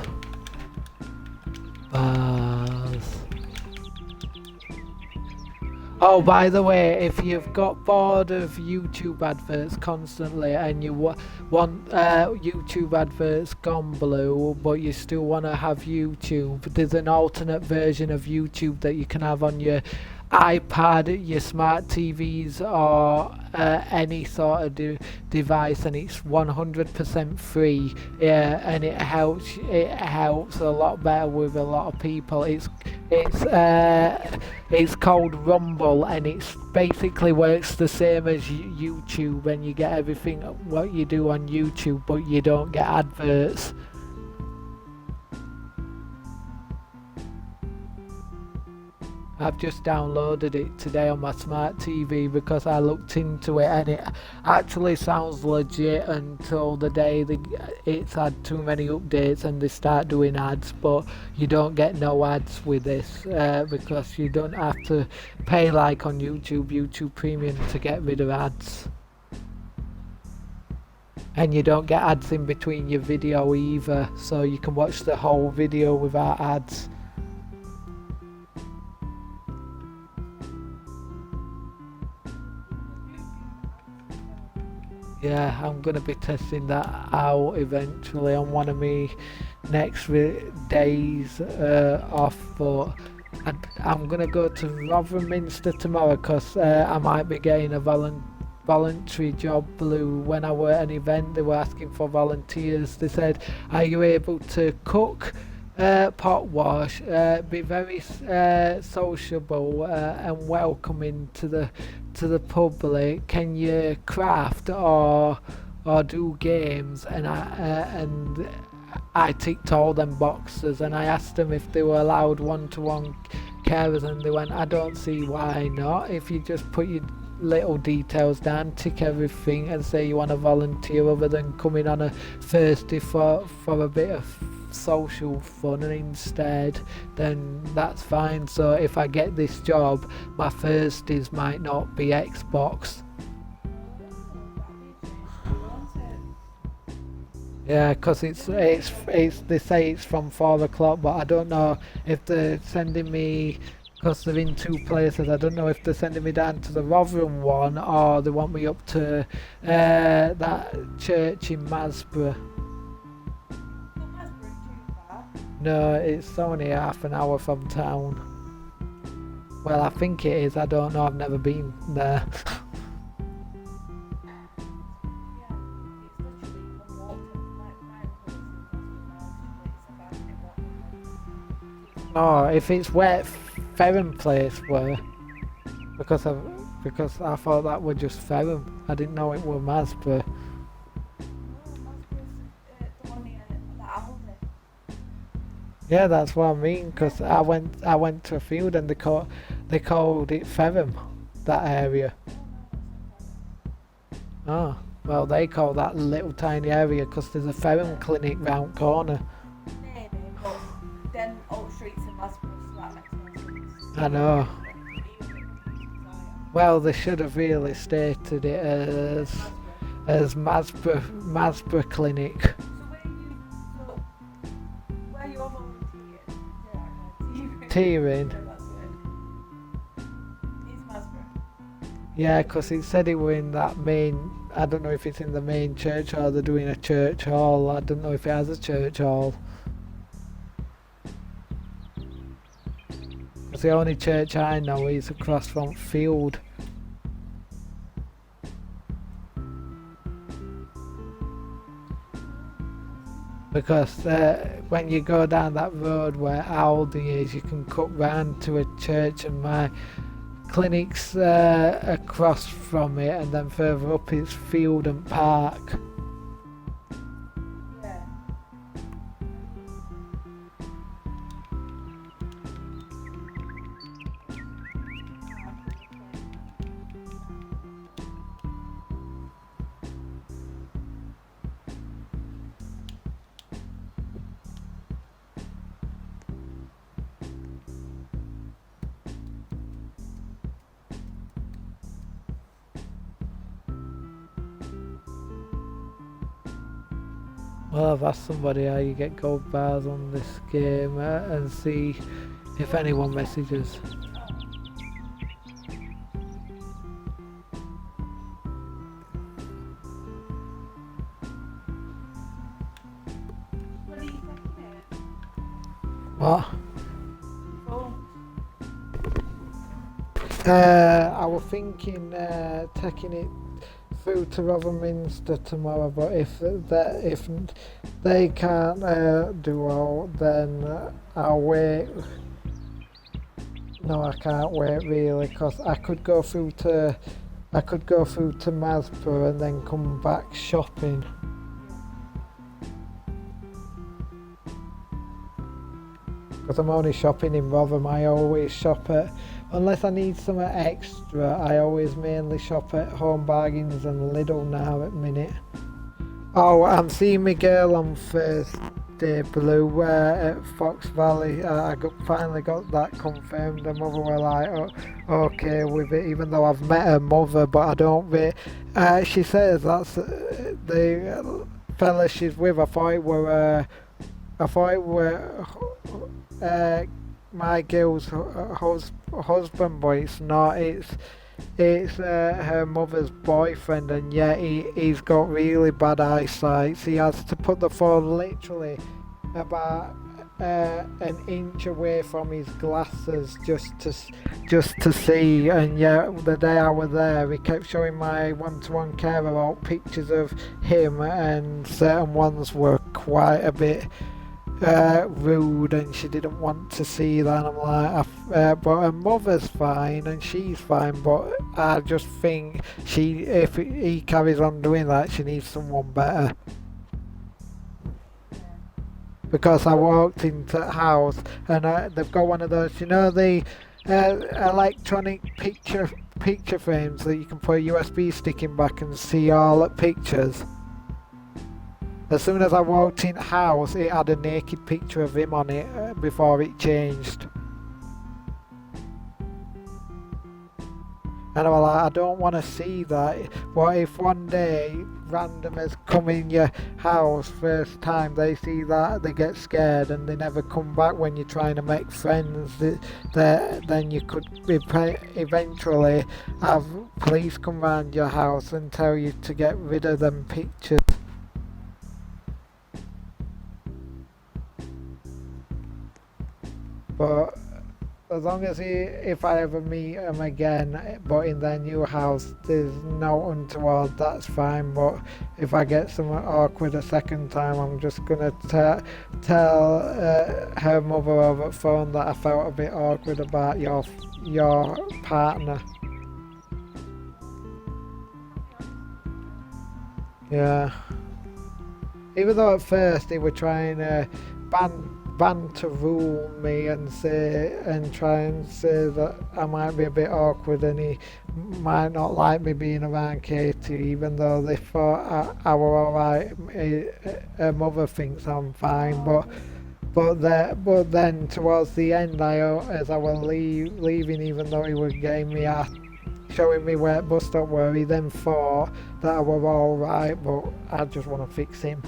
bars? Oh, by the way, if you've got bored of YouTube adverts constantly and you want YouTube adverts gone blue, but you still want to have YouTube, there's an alternate version of YouTube that you can have on your iPad, your smart TVs, or any sort of device, and it's 100% free. Yeah, and it helps a lot better with a lot of people. It's called Rumble, and it's basically works the same as YouTube, and you get everything what you do on YouTube, but you don't get adverts. I've just downloaded it today on my smart TV because I looked into it, and it actually sounds legit until the day it's had too many updates and they start doing ads. But you don't get no ads with this because you don't have to pay like on YouTube Premium to get rid of ads. And you don't get ads in between your video either, so you can watch the whole video without ads. Yeah, I'm going to be testing that out eventually on one of my next days off, but I'm going to go to Rotherminster tomorrow because I might be getting a voluntary job blue. When I were at an event, they were asking for volunteers. They said, are you able to cook, pot wash, be very sociable and welcoming to the public? Can you craft or do games? And I ticked all them boxes, and I asked them if they were allowed one-to-one carers, and they went, I don't see why not. If you just put your little details down, tick everything, and say you want to volunteer other than coming on a Thursday for a bit of social fun instead, then that's fine. So if I get this job, my Thursdays might not be Xbox. Yeah, because it's they say it's from 4 o'clock, but I don't know if they're sending me, because they're in 2 places. I don't know if they're sending me down to the Rotherham one or they want me up to that church in Masborough. No, it's only half an hour from town. Well, I think it is. I don't know. I've never been there. Oh, if it's where Ferrum Place were, because I thought that were just Ferrum. I didn't know it were Masborough. Yeah, that's what I mean. Because I went to a field and they called it Ferrum, that area. Oh, well, they call that little tiny area because there's a Ferrum clinic round corner. Maybe, but then Oak Street's in Masborough, so that makes no sense. I know. Well, they should have really stated it as Masborough Clinic. So where you are volunteering? Tearing. It's Masborough. Yeah, because it said it were in that main. I don't know if it's in the main church or they're doing a church hall. I don't know if it has a church hall. Because the only church I know is across from Field. Because when you go down that road where Aldi is, you can cut round to a church, and my clinic's across from it, and then further up is Field and Park. Yeah. Well, I've asked somebody how you get gold bars on this game and see if anyone messages. What are you taking it? What? Phone. I was thinking taking it through to Rotherminster tomorrow, but if they can't do all, then I'll wait. No, I can't wait really, because I could go through to Masborough and then come back shopping. Because I'm only shopping in Rotherham. I always shop at, unless I need something extra, I always mainly shop at Home Bargains and Lidl now at minute. Oh, I'm seeing my girl on Thursday, Blue, at Fox Valley. Finally got that confirmed. Her mother were like, okay with it, even though I've met her mother, but I don't really. She says that's the fella she's with. I thought it were my girl's husband, but it's not. It's her mother's boyfriend, and yeah, he's got really bad eyesight. So he has to put the phone literally about an inch away from his glasses just to see. And yeah, the day I was there, he kept showing my one-to-one carer out pictures of him, and certain ones were quite a bit rude, and she didn't want to see that. And I'm like, but her mother's fine and she's fine, but I just think if he carries on doing that, she needs someone better. Because I walked into the house and they've got one of those, the electronic picture frames that you can put a USB stick in back and see all the pictures. As soon as I walked in the house, it had a naked picture of him on it before it changed. And I was like, I don't want to see that. What if one day randomers come in your house first time, they see that, they get scared and they never come back when you're trying to make friends? Then you could eventually have police come round your house and tell you to get rid of them pictures. But as long as if I ever meet him again, but in their new house, there's no untoward, that's fine. But if I get something awkward a second time, I'm just gonna tell her mother over the phone that I felt a bit awkward about your partner. Yeah. Even though at first they were trying to banter rule me and try and say that I might be a bit awkward and he might not like me being around Katie, even though they thought I were alright. Her mother thinks I'm fine, but then towards the end, as I was leaving, even though he was showing me where bus stop were, he then thought that I was alright, but I just want to fix him.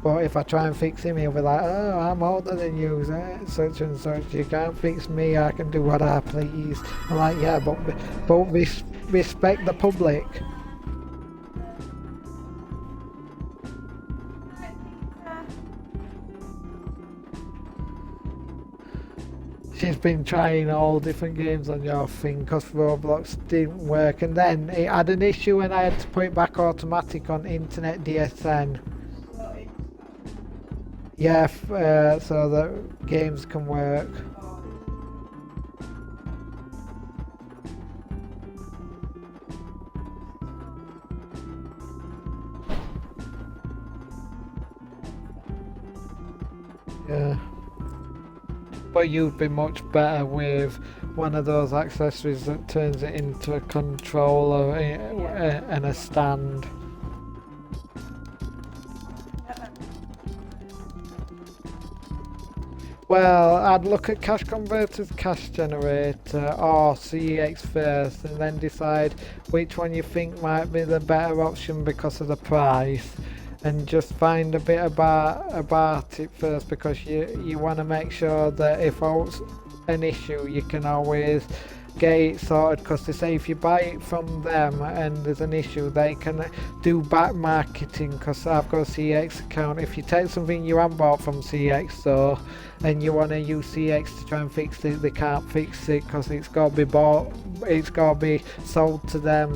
But if I try and fix him, he'll be like, oh, I'm older than you, such and such, you can't fix me, I can do what I please. I'm like, yeah, but respect the public. She's been trying all different games on your thing because Roblox didn't work, and then it had an issue when I had to put it back automatic on internet DSN. Yeah, so that games can work. Yeah. But you'd be much better with one of those accessories that turns it into a controller and a stand. Well, I'd look at cash converters, cash generator, or CX first, and then decide which one you think might be the better option because of the price, and just find a bit about it first, because you want to make sure that if it's an issue, you can always get it sorted, because they say if you buy it from them and there's an issue, they can do back marketing, because I've got a CX account. If you take something you haven't bought from CX store and you want to use CX to try and fix it, they can't fix it because it's got to be bought, it's got to be sold to them.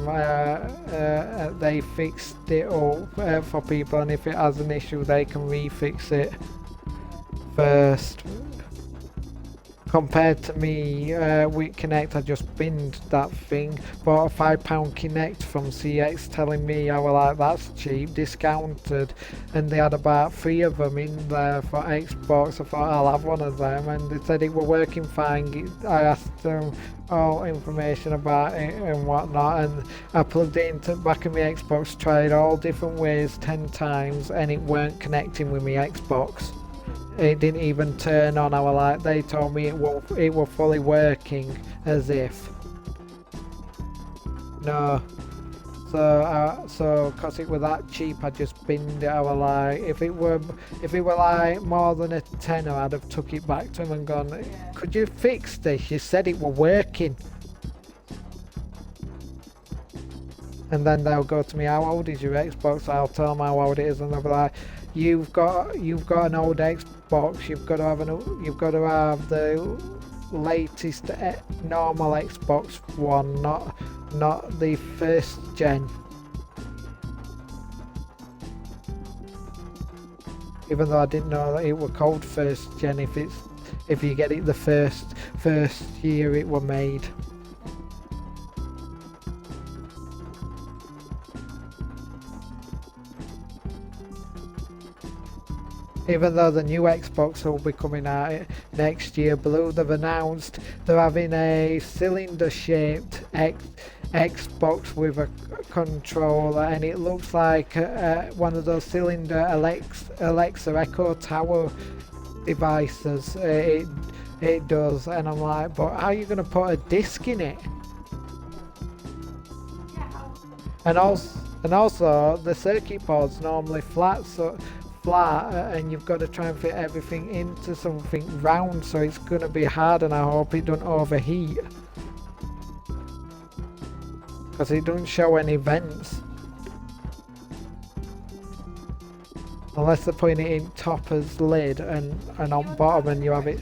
They fixed it up for people, and if it has an issue they can refix it first. Compared to me with Connect, I just binned that thing, bought a £5 Connect from CX telling me, I was like, that's cheap, discounted, and they had about 3 of them in there for Xbox. I thought I'll have one of them, and they said it were working fine. I asked them all information about it and whatnot, and I plugged it into back of my Xbox, tried all different ways 10 times, and it weren't connecting with my Xbox. It didn't even turn on. I was like, they told me it was fully working, as if. No. So cause it was that cheap, I just binned it. I was like, if it were like more than a tenner, I'd have took it back to them and gone, could you fix this? You said it was working. And then they'll go to me, how old is your Xbox? I'll tell them how old it is, and they'll be like, you've got an old Xbox. You've got to have the latest normal Xbox One, not the first gen. Even though I didn't know that it were called first gen if you get it the first year it were made. Even though the new Xbox will be coming out next year, Blue, they've announced they're having a cylinder-shaped Xbox with a controller, and it looks like one of those cylinder Alexa Echo Tower devices. It does, and I'm like, but how are you going to put a disc in it? And also the circuit board's normally flat, and you've got to try and fit everything into something round, so it's going to be hard, and I hope it don't overheat, because it doesn't show any vents unless they're putting it in top as lid and on bottom, and you have it.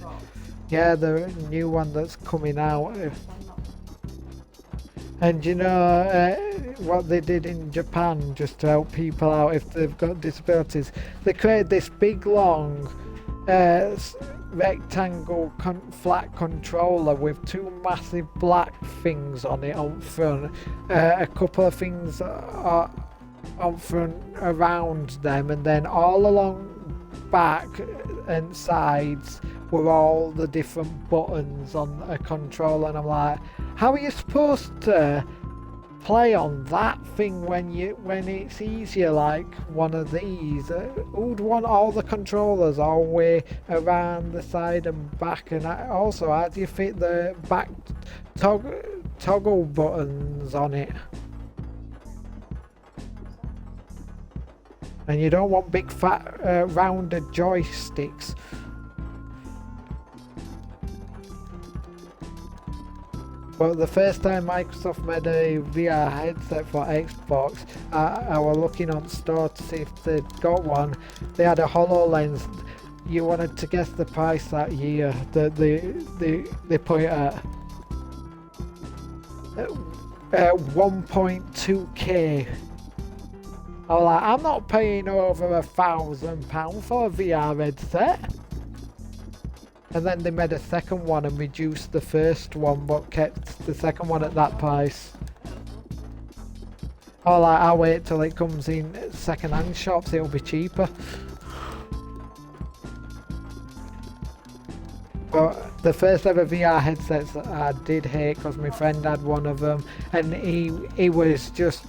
Yeah, the new one that's coming out. And you know what they did in Japan, just to help people out if they've got disabilities? They created this big long rectangle flat controller with 2 massive black things on it on front, a couple of things on front around them, and then all along back and sides were all the different buttons on a controller. And I'm like, how are you supposed to play on that thing when it's easier like one of these? Who'd want all the controllers all the way around the side and back? And also, how do you fit the back toggle buttons on it? And you don't want big fat rounded joysticks. Well, the first time Microsoft made a VR headset for Xbox, I was looking on store to see if they'd got one. They had a HoloLens. You wanted to guess the price that year that they put it at 1.2k. I was like, I'm not paying over £1,000 for a VR headset. And then they made a second one and reduced the first one, but kept the second one at that price. Oh, like, I'll wait till it comes in second-hand shops, it'll be cheaper. But the first ever VR headsets that I did hate, because my friend had one of them, and he was just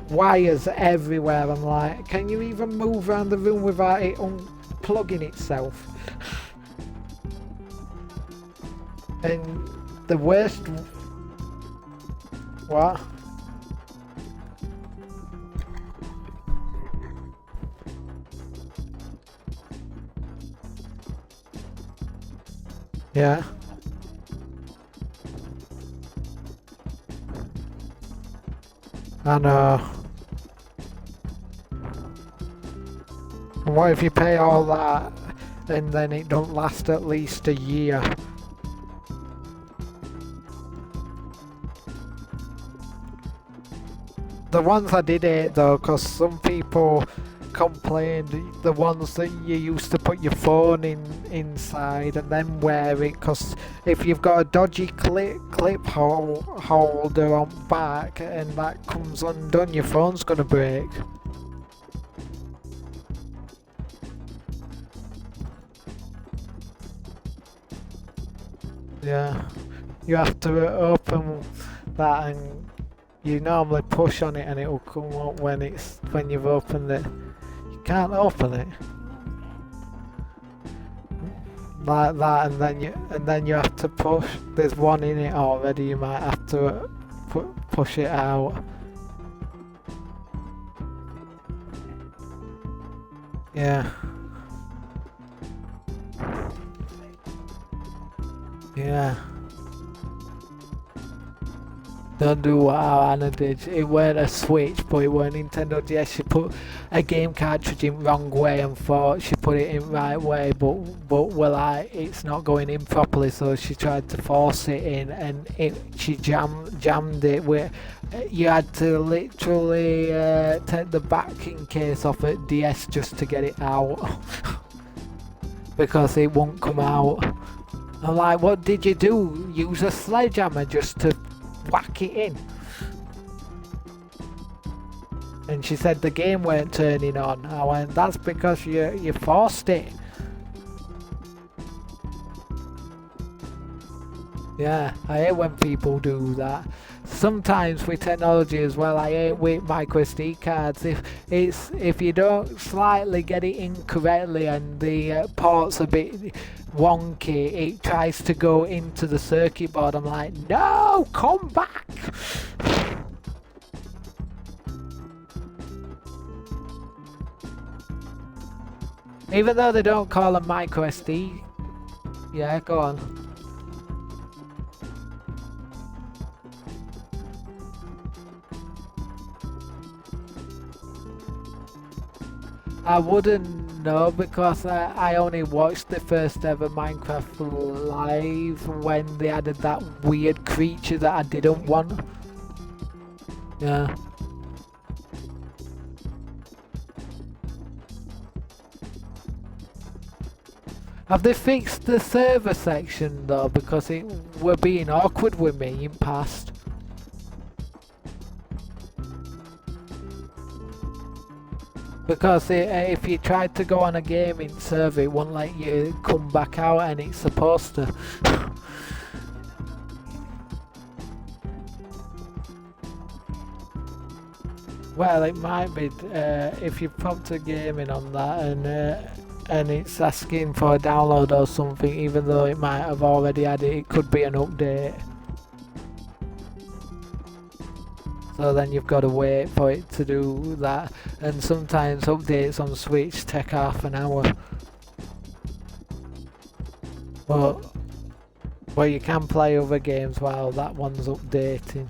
wires everywhere. I'm like, can you even move around the room without it unplugging itself? And the worst... What? Yeah. I know. And what if you pay all that and then it don't last at least a year? The ones I did hate though, because some people complained, the ones that you used to put your phone inside and then wear it, because if you've got a dodgy clip holder on back and that comes undone, your phone's gonna break. Yeah, you have to open that and you normally push on it and it will come up when you've opened it. You can't open it like that, and then you have to push. There's one in it already. You might have to push it out. Yeah. Yeah. Don't do what our Anna did. It weren't a Switch, but it weren't Nintendo DS. She put a game cartridge in wrong way and thought she put it in right way, but well, it's not going in properly. So she tried to force it in, and she jammed it. Where you had to literally take the backing case off at DS just to get it out because it won't come out. I'm like, what did you do? Use a sledgehammer just to whack it in? And she said the game weren't turning on. I went, that's because you forced it. Yeah, I hate when people do that. Sometimes with technology as well, I hate with micro SD cards. If you don't slightly get it in correctly and the port's a bit wonky, it tries to go into the circuit board. I'm like, no, come back. Even though they don't call them micro SD. Yeah, go on. I wouldn't know because I only watched the first ever Minecraft live when they added that weird creature that I didn't want. Yeah. Have they fixed the server section though? Because it were being awkward with me in past. Because if you tried to go on a gaming server, it won't let you come back out, and it's supposed to. Well, it might be if you prompt a gaming on that, and it's asking for a download or something, even though it might have already had it. It could be an update. So then you've got to wait for it to do that, and sometimes updates on Switch take half an hour. But you can play other games while that one's updating.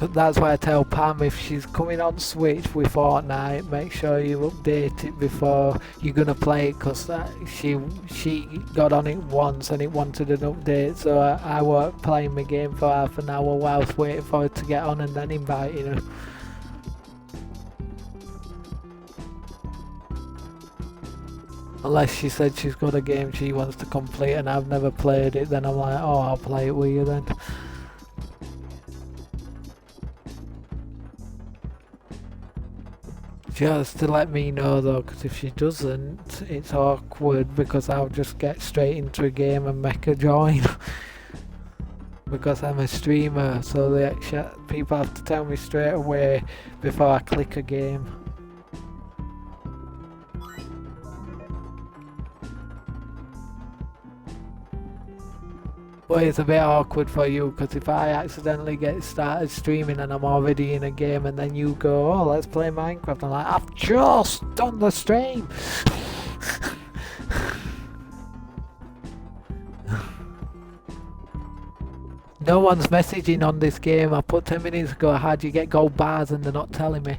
That's why I tell Pam, if she's coming on Switch with Fortnite, make sure you update it before you're gonna play it, because she got on it once and it wanted an update, so I weren't playing my game for half an hour whilst waiting for her to get on and then inviting her. Unless she said she's got a game she wants to complete and I've never played it, then I'm like, oh, I'll play it with you then. She has to let me know though, because if she doesn't, it's awkward, because I'll just get straight into a game and make her join. Because I'm a streamer, so people have to tell me straight away before I click a game. But it's a bit awkward for you because if I accidentally get started streaming and I'm already in a game and then you go, oh, let's play Minecraft, I'm like, I've just done the stream. No one's messaging on this game. I put 10 minutes ago, how do you get gold bars, and they're not telling me.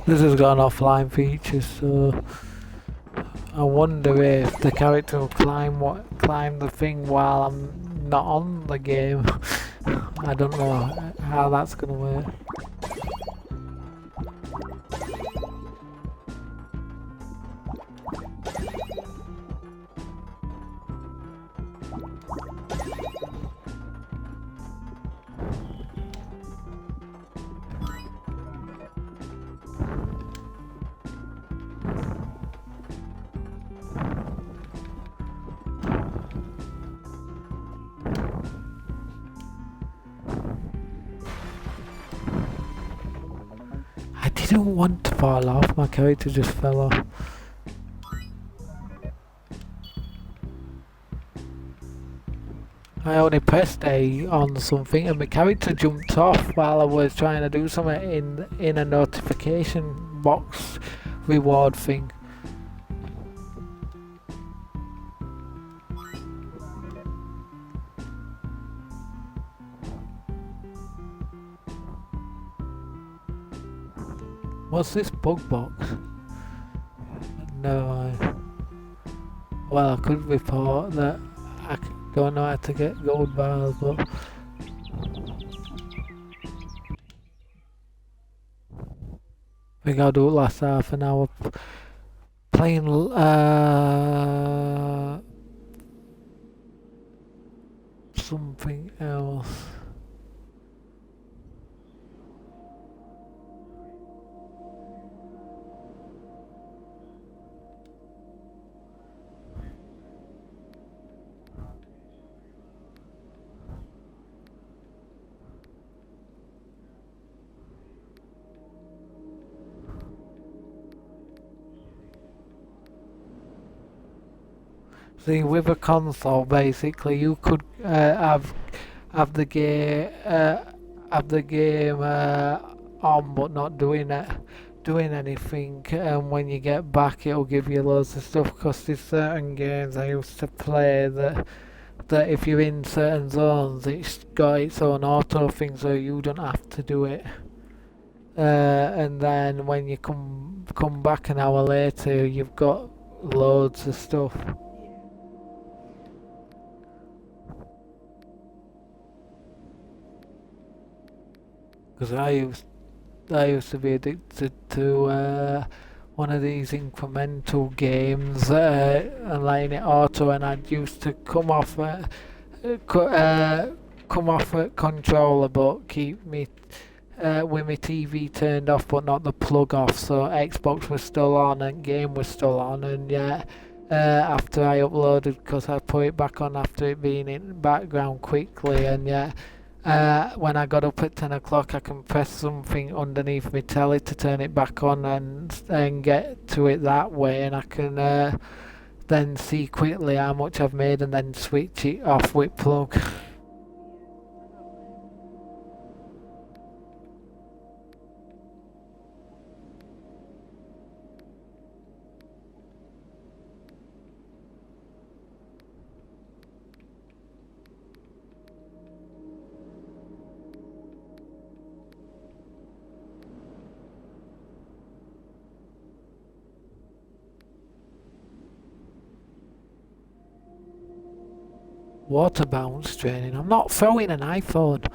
This has got an offline feature, so I wonder if the character will climb the thing while I'm not on the game. I don't know how that's gonna work. I didn't want to fall off, my character just fell off. I only pressed A on something and my character jumped off while I was trying to do something in a notification box reward thing. What's this bug box? No, well, I could report that I don't know how to get gold bars, but I think I'll do it last half an hour playing something else. See, with a console, basically, you could have the game on, but not doing anything. And when you get back, it'll give you loads of stuff. Because there's certain games I used to play that if you're in certain zones, it's got its own auto thing, so you don't have to do it. And then when you come back an hour later, you've got loads of stuff. Because I used to be addicted to one of these incremental games and letting it auto, and I'd used to come off at controller, but keep me with my TV turned off, but not the plug off. So Xbox was still on and game was still on, and yet after I uploaded, because I put it back on after it being in the background quickly, and yet when I got up at 10 o'clock, I can press something underneath my telly to turn it back on and get to it that way, and I can then see quickly how much I've made and then switch it off with plug. Water bounce training. I'm not throwing an iPhone.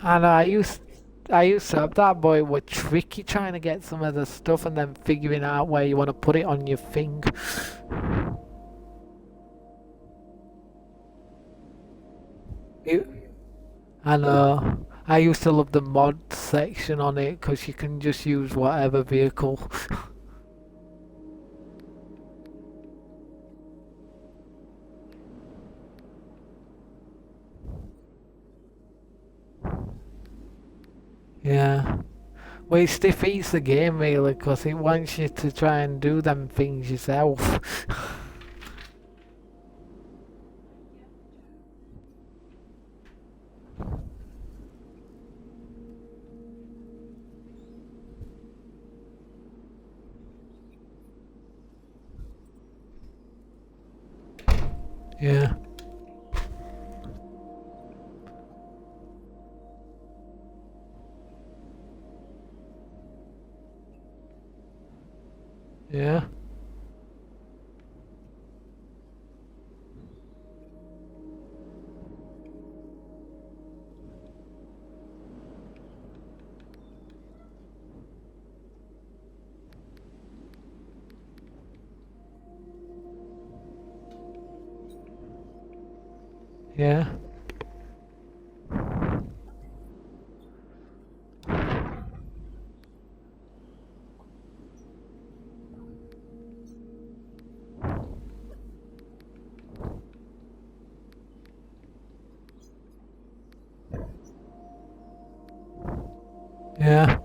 And I used to have that, boy. It was tricky trying to get some of the stuff and then figuring out where you want to put it on your thing. I know. I used to love the mod section on it because you can just use whatever vehicle. Yeah. Well, it defeats the game really because it wants you to try and do them things yourself. Yeah. Yeah. Yeah. Yeah.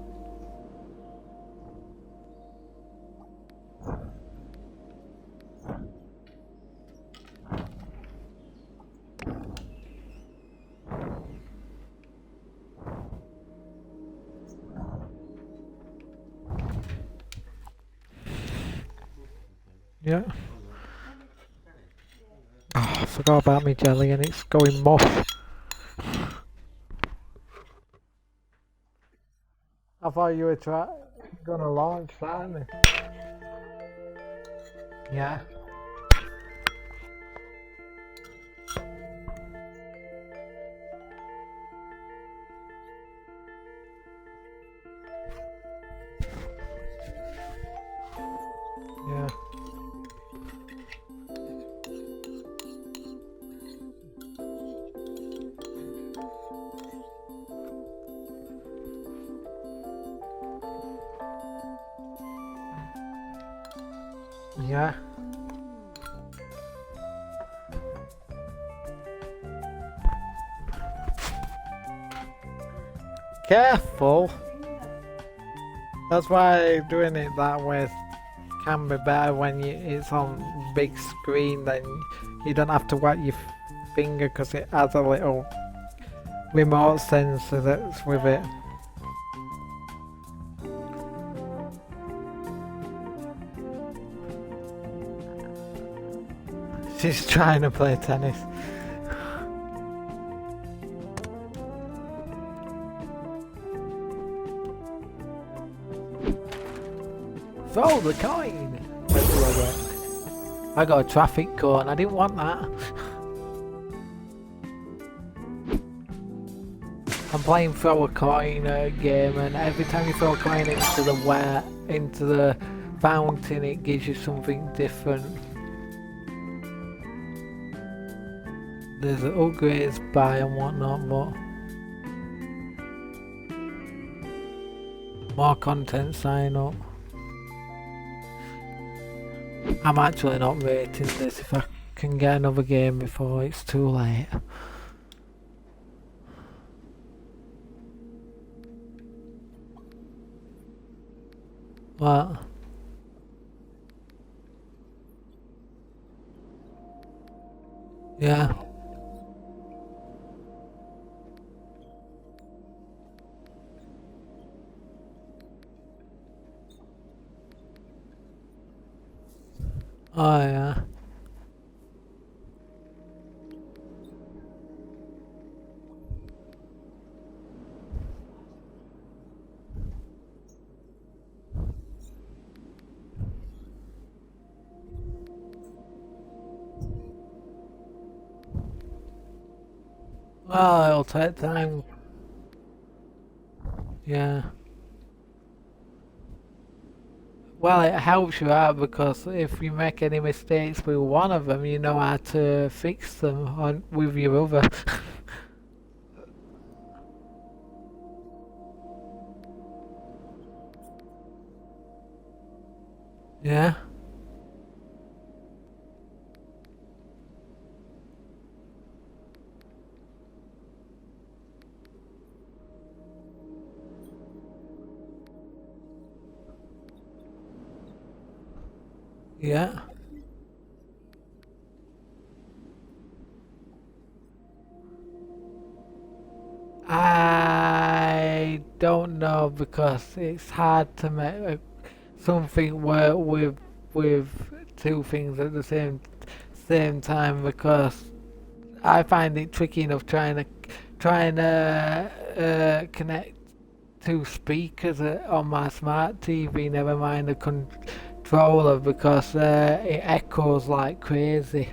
Yeah. Oh, I forgot about me jelly and it's going mush. I thought you were gonna launch that. Yeah. Yeah. Yeah. Careful. That's why doing it that way can be better when it's on big screen. Then you don't have to whack your finger because it has a little remote sensor that's with it. She's trying to play tennis. Throw the coin! I got a traffic cone, I didn't want that. I'm playing throw a coin game, and every time you throw a coin into the fountain, it gives you something different. There's upgrades by and whatnot, but More content, sign up. I'm actually not rating this if I can get another game before it's too late. What? Yeah. Oh yeah. Well, it'll take time. Yeah. Well, it helps you out because if you make any mistakes with one of them, you know how to fix them on with your other. Yeah. Yeah. I don't know because it's hard to make something work with two things at the same time because I find it tricky enough trying to connect two speakers on my smart TV. Never mind a controller because it echoes like crazy.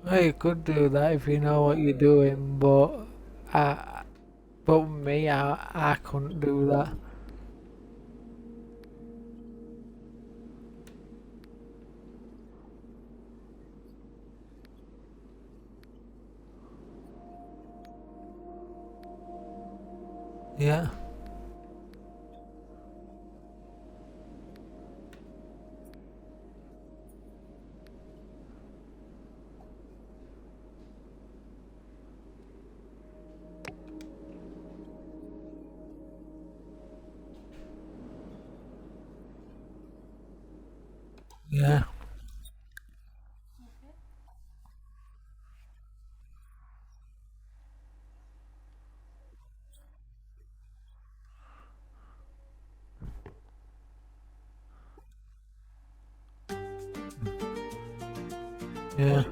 Well, you could do that if you know what you're doing, I, but me, I couldn't do that. Yeah, yeah, yeah,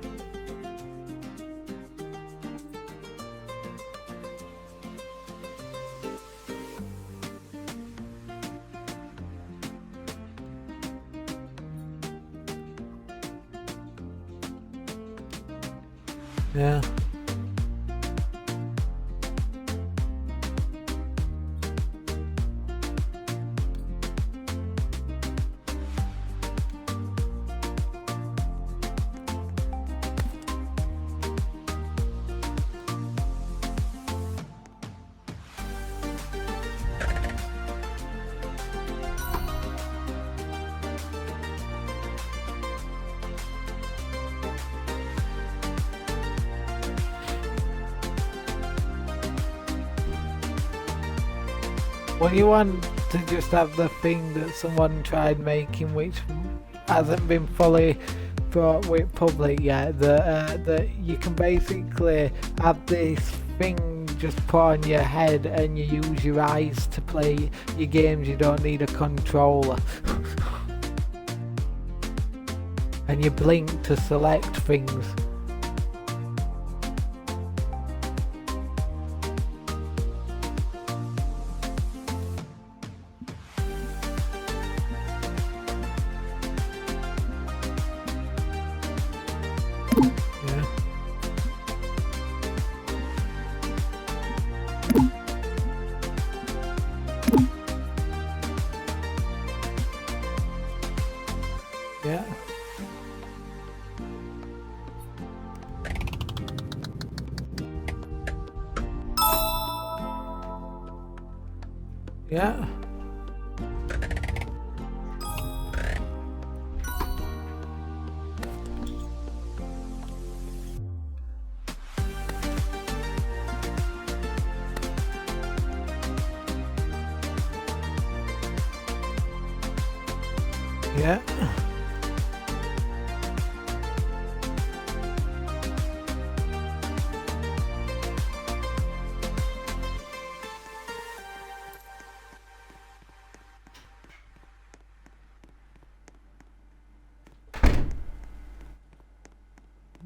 yeah, Well, you want to just have the thing that someone tried making, which hasn't been fully brought with public yet. That you can basically have this thing just put on your head, and you use your eyes to play your games. You don't need a controller, and you blink to select things. Yeah. Yeah.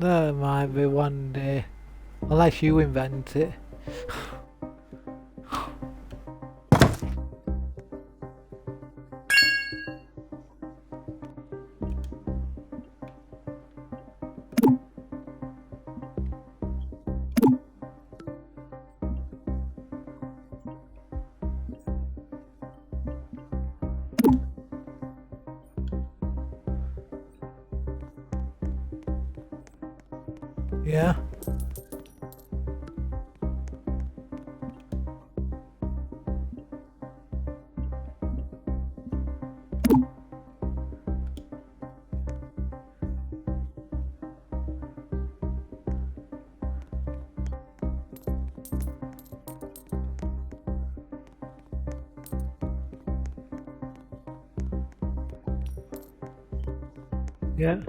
There might be one day, unless you invent it. Yeah. Yeah.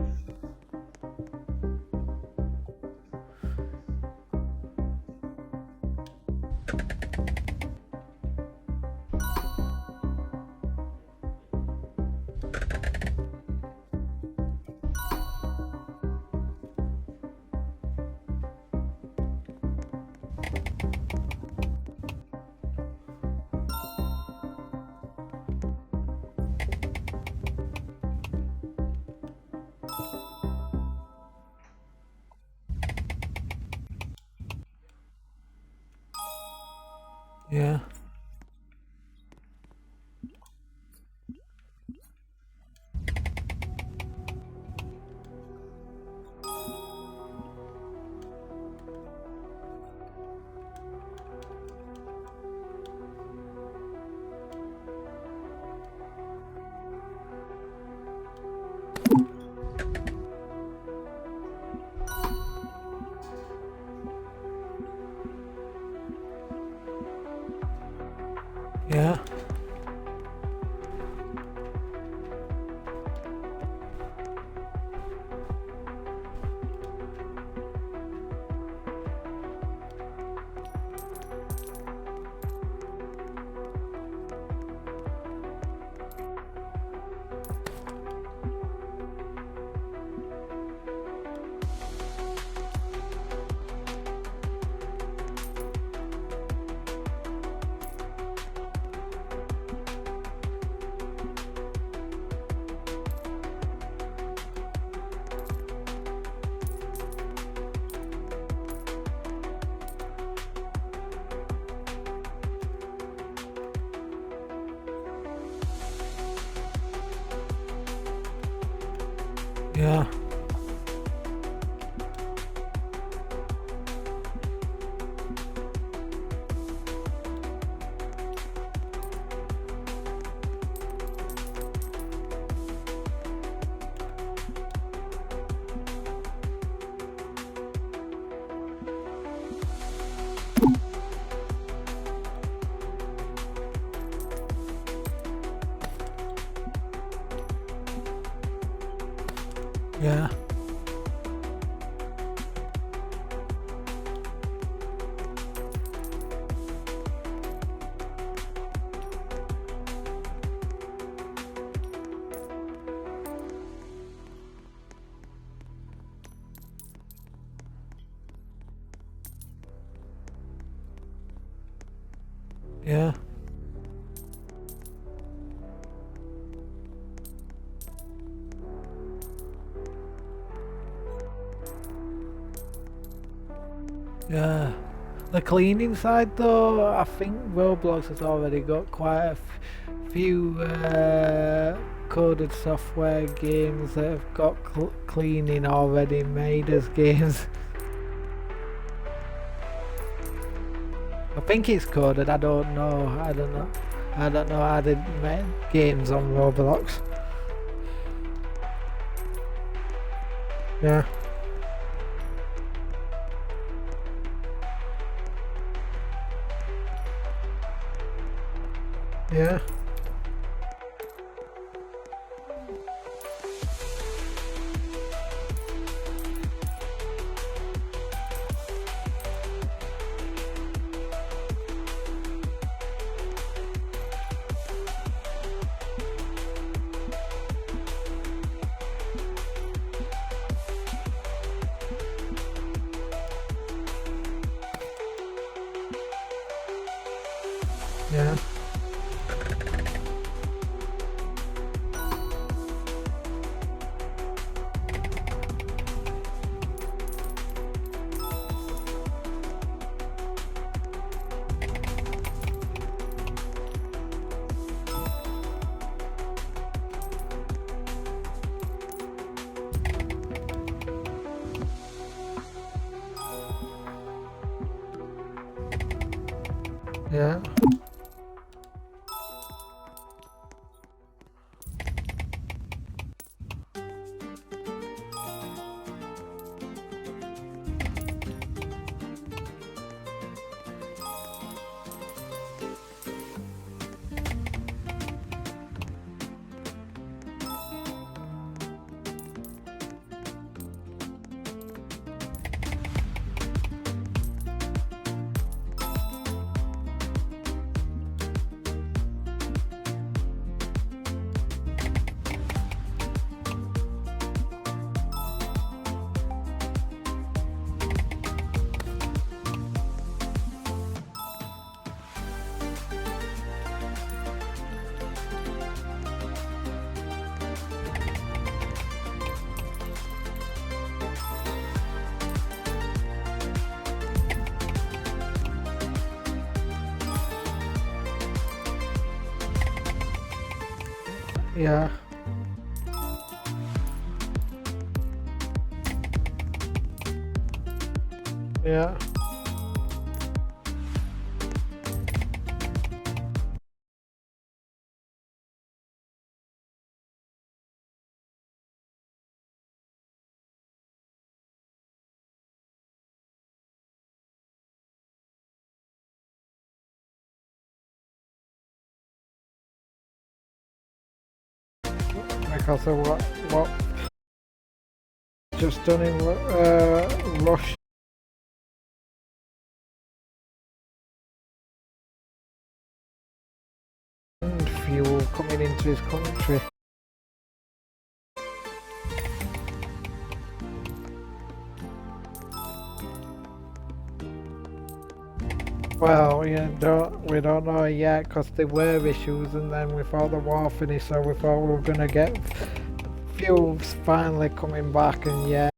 Yeah. Yeah. Yeah. Yeah. Yeah. Yeah. The cleaning side though, I think Roblox has already got quite a few coded software games that have got cleaning already made as games. I think it's coded, I don't know. I don't know how they make games on Roblox. Yeah. Yeah. Yeah. Yeah. Yeah. Yeah. Because of what just done in Rush fuel coming into his country. Well, we don't know yet because there were issues, and then we thought the war finished, so we thought we were gonna get fuels finally coming back, and yeah,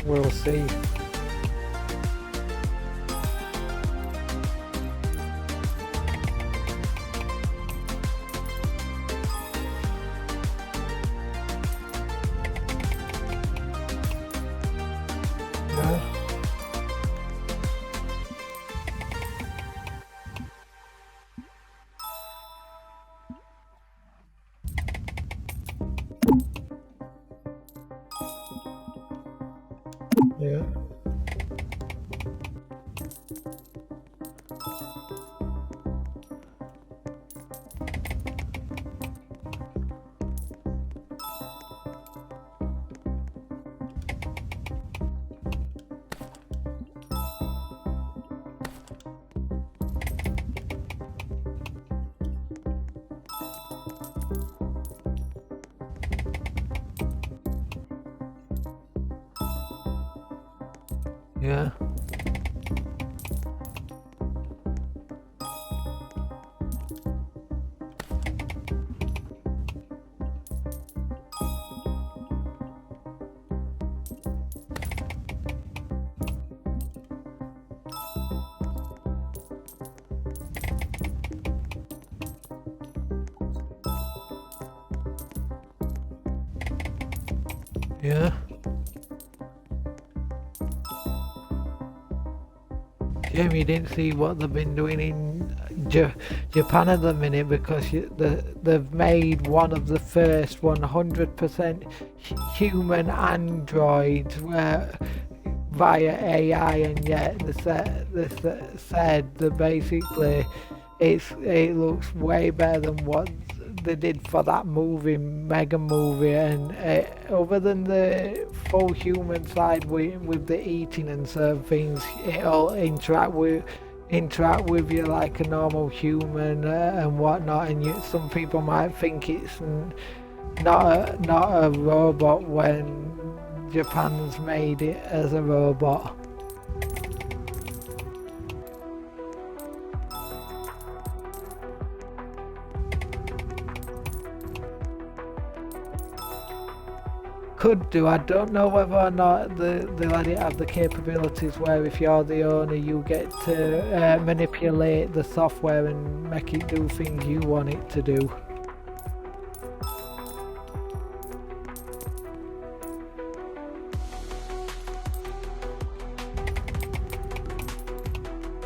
we'll see. Yeah. Yeah. Yeah. Jamie, you didn't see what they've been doing in Japan at the minute because they've made one of the first 100% human androids via AI, and yet they said that basically it looks way better than what they did for that mega movie, and other than the full human side with the eating and certain things, it'll interact with you like a normal human and whatnot, and some people might think it's not a robot when Japan's made it as a robot. Could do. I don't know whether or not they let it have the capabilities where if you're the owner you get to manipulate the software and make it do things you want it to do.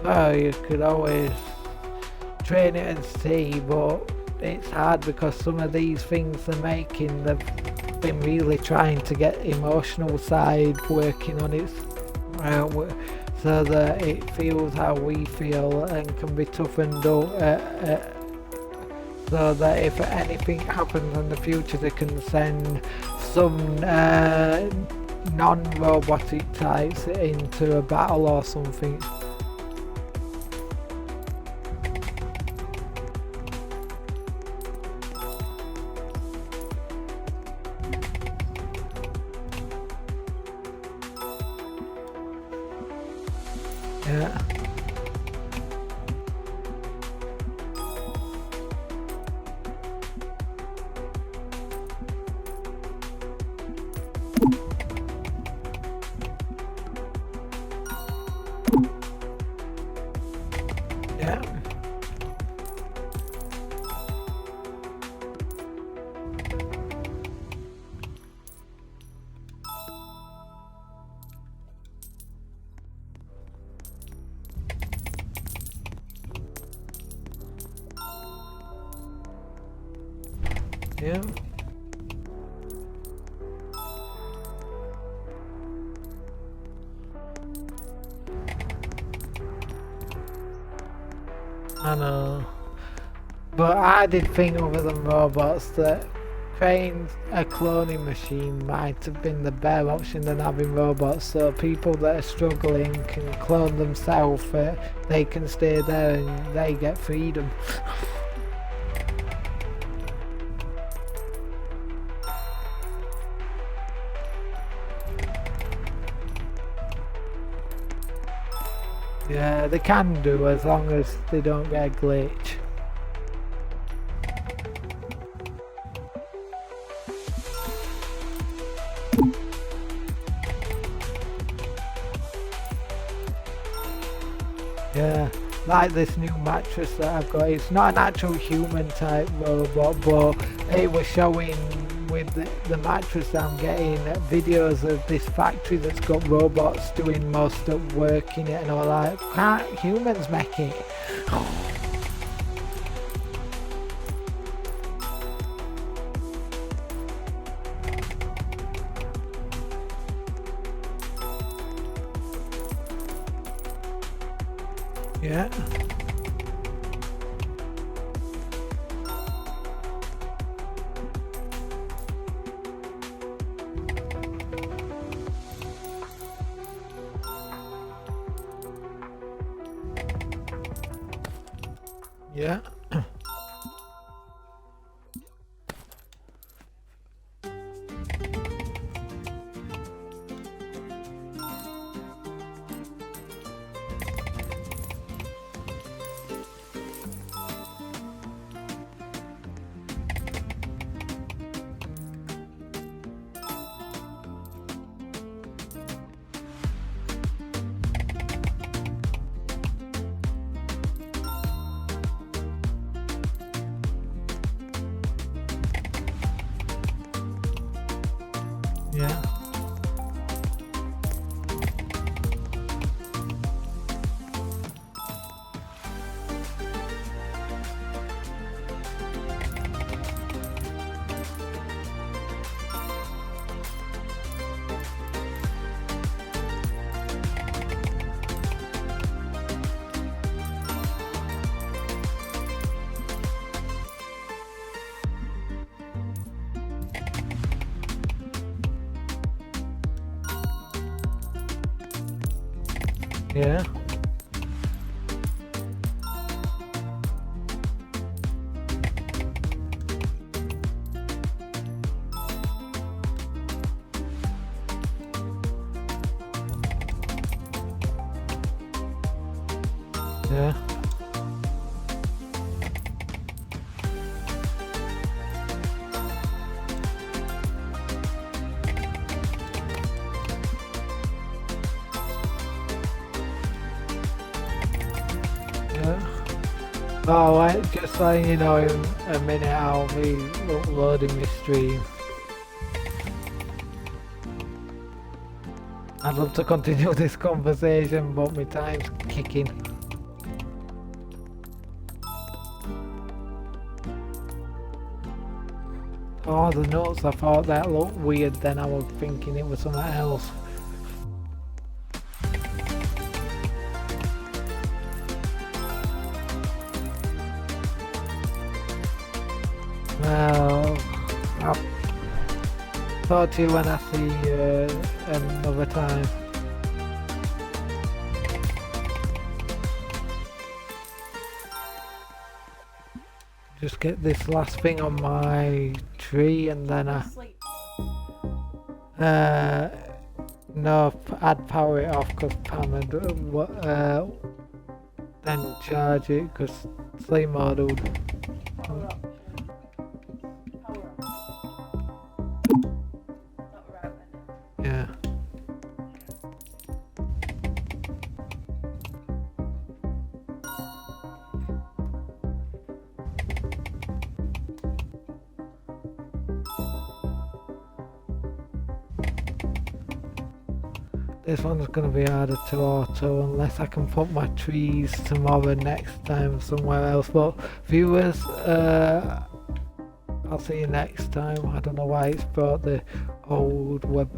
Oh, you could always train it and see, but it's hard because some of these things they're making, they've been really trying to get emotional side working on it so that it feels how we feel and can be toughened up so that if anything happens in the future they can send some non-robotic types into a battle or something. Yeah. Yeah. Yeah. I know. But I did think other than robots that creating a cloning machine might have been the better option than having robots, so people that are struggling can clone themselves, they can stay there and they get freedom. Yeah, they can do as long as they don't get a glitch. Yeah, like this new mattress that I've got, it's not an actual human type robot, but it was showing with the mattress that I'm getting videos of this factory that's got robots doing most of the work in it, and I'm like, can't humans make it? Yeah. Yeah. Yeah. Yeah. Yeah. Yeah. Oh, right, just letting you know, in a minute I'll be uploading this stream. I'd love to continue this conversation, but my time's kicking. Oh, the notes, I thought that looked weird, then I was thinking it was something else. Well, I'll talk to you when I see you another time. Just get this last thing on my tree and then Sleep. no, I'd power it off because Pam had then charge it because sleep mode would. Power up. Power up. Not right then. Yeah. This one's gonna be harder to auto unless I can put my trees tomorrow next time somewhere else. But viewers, I'll see you next time. I don't know why it's brought the old web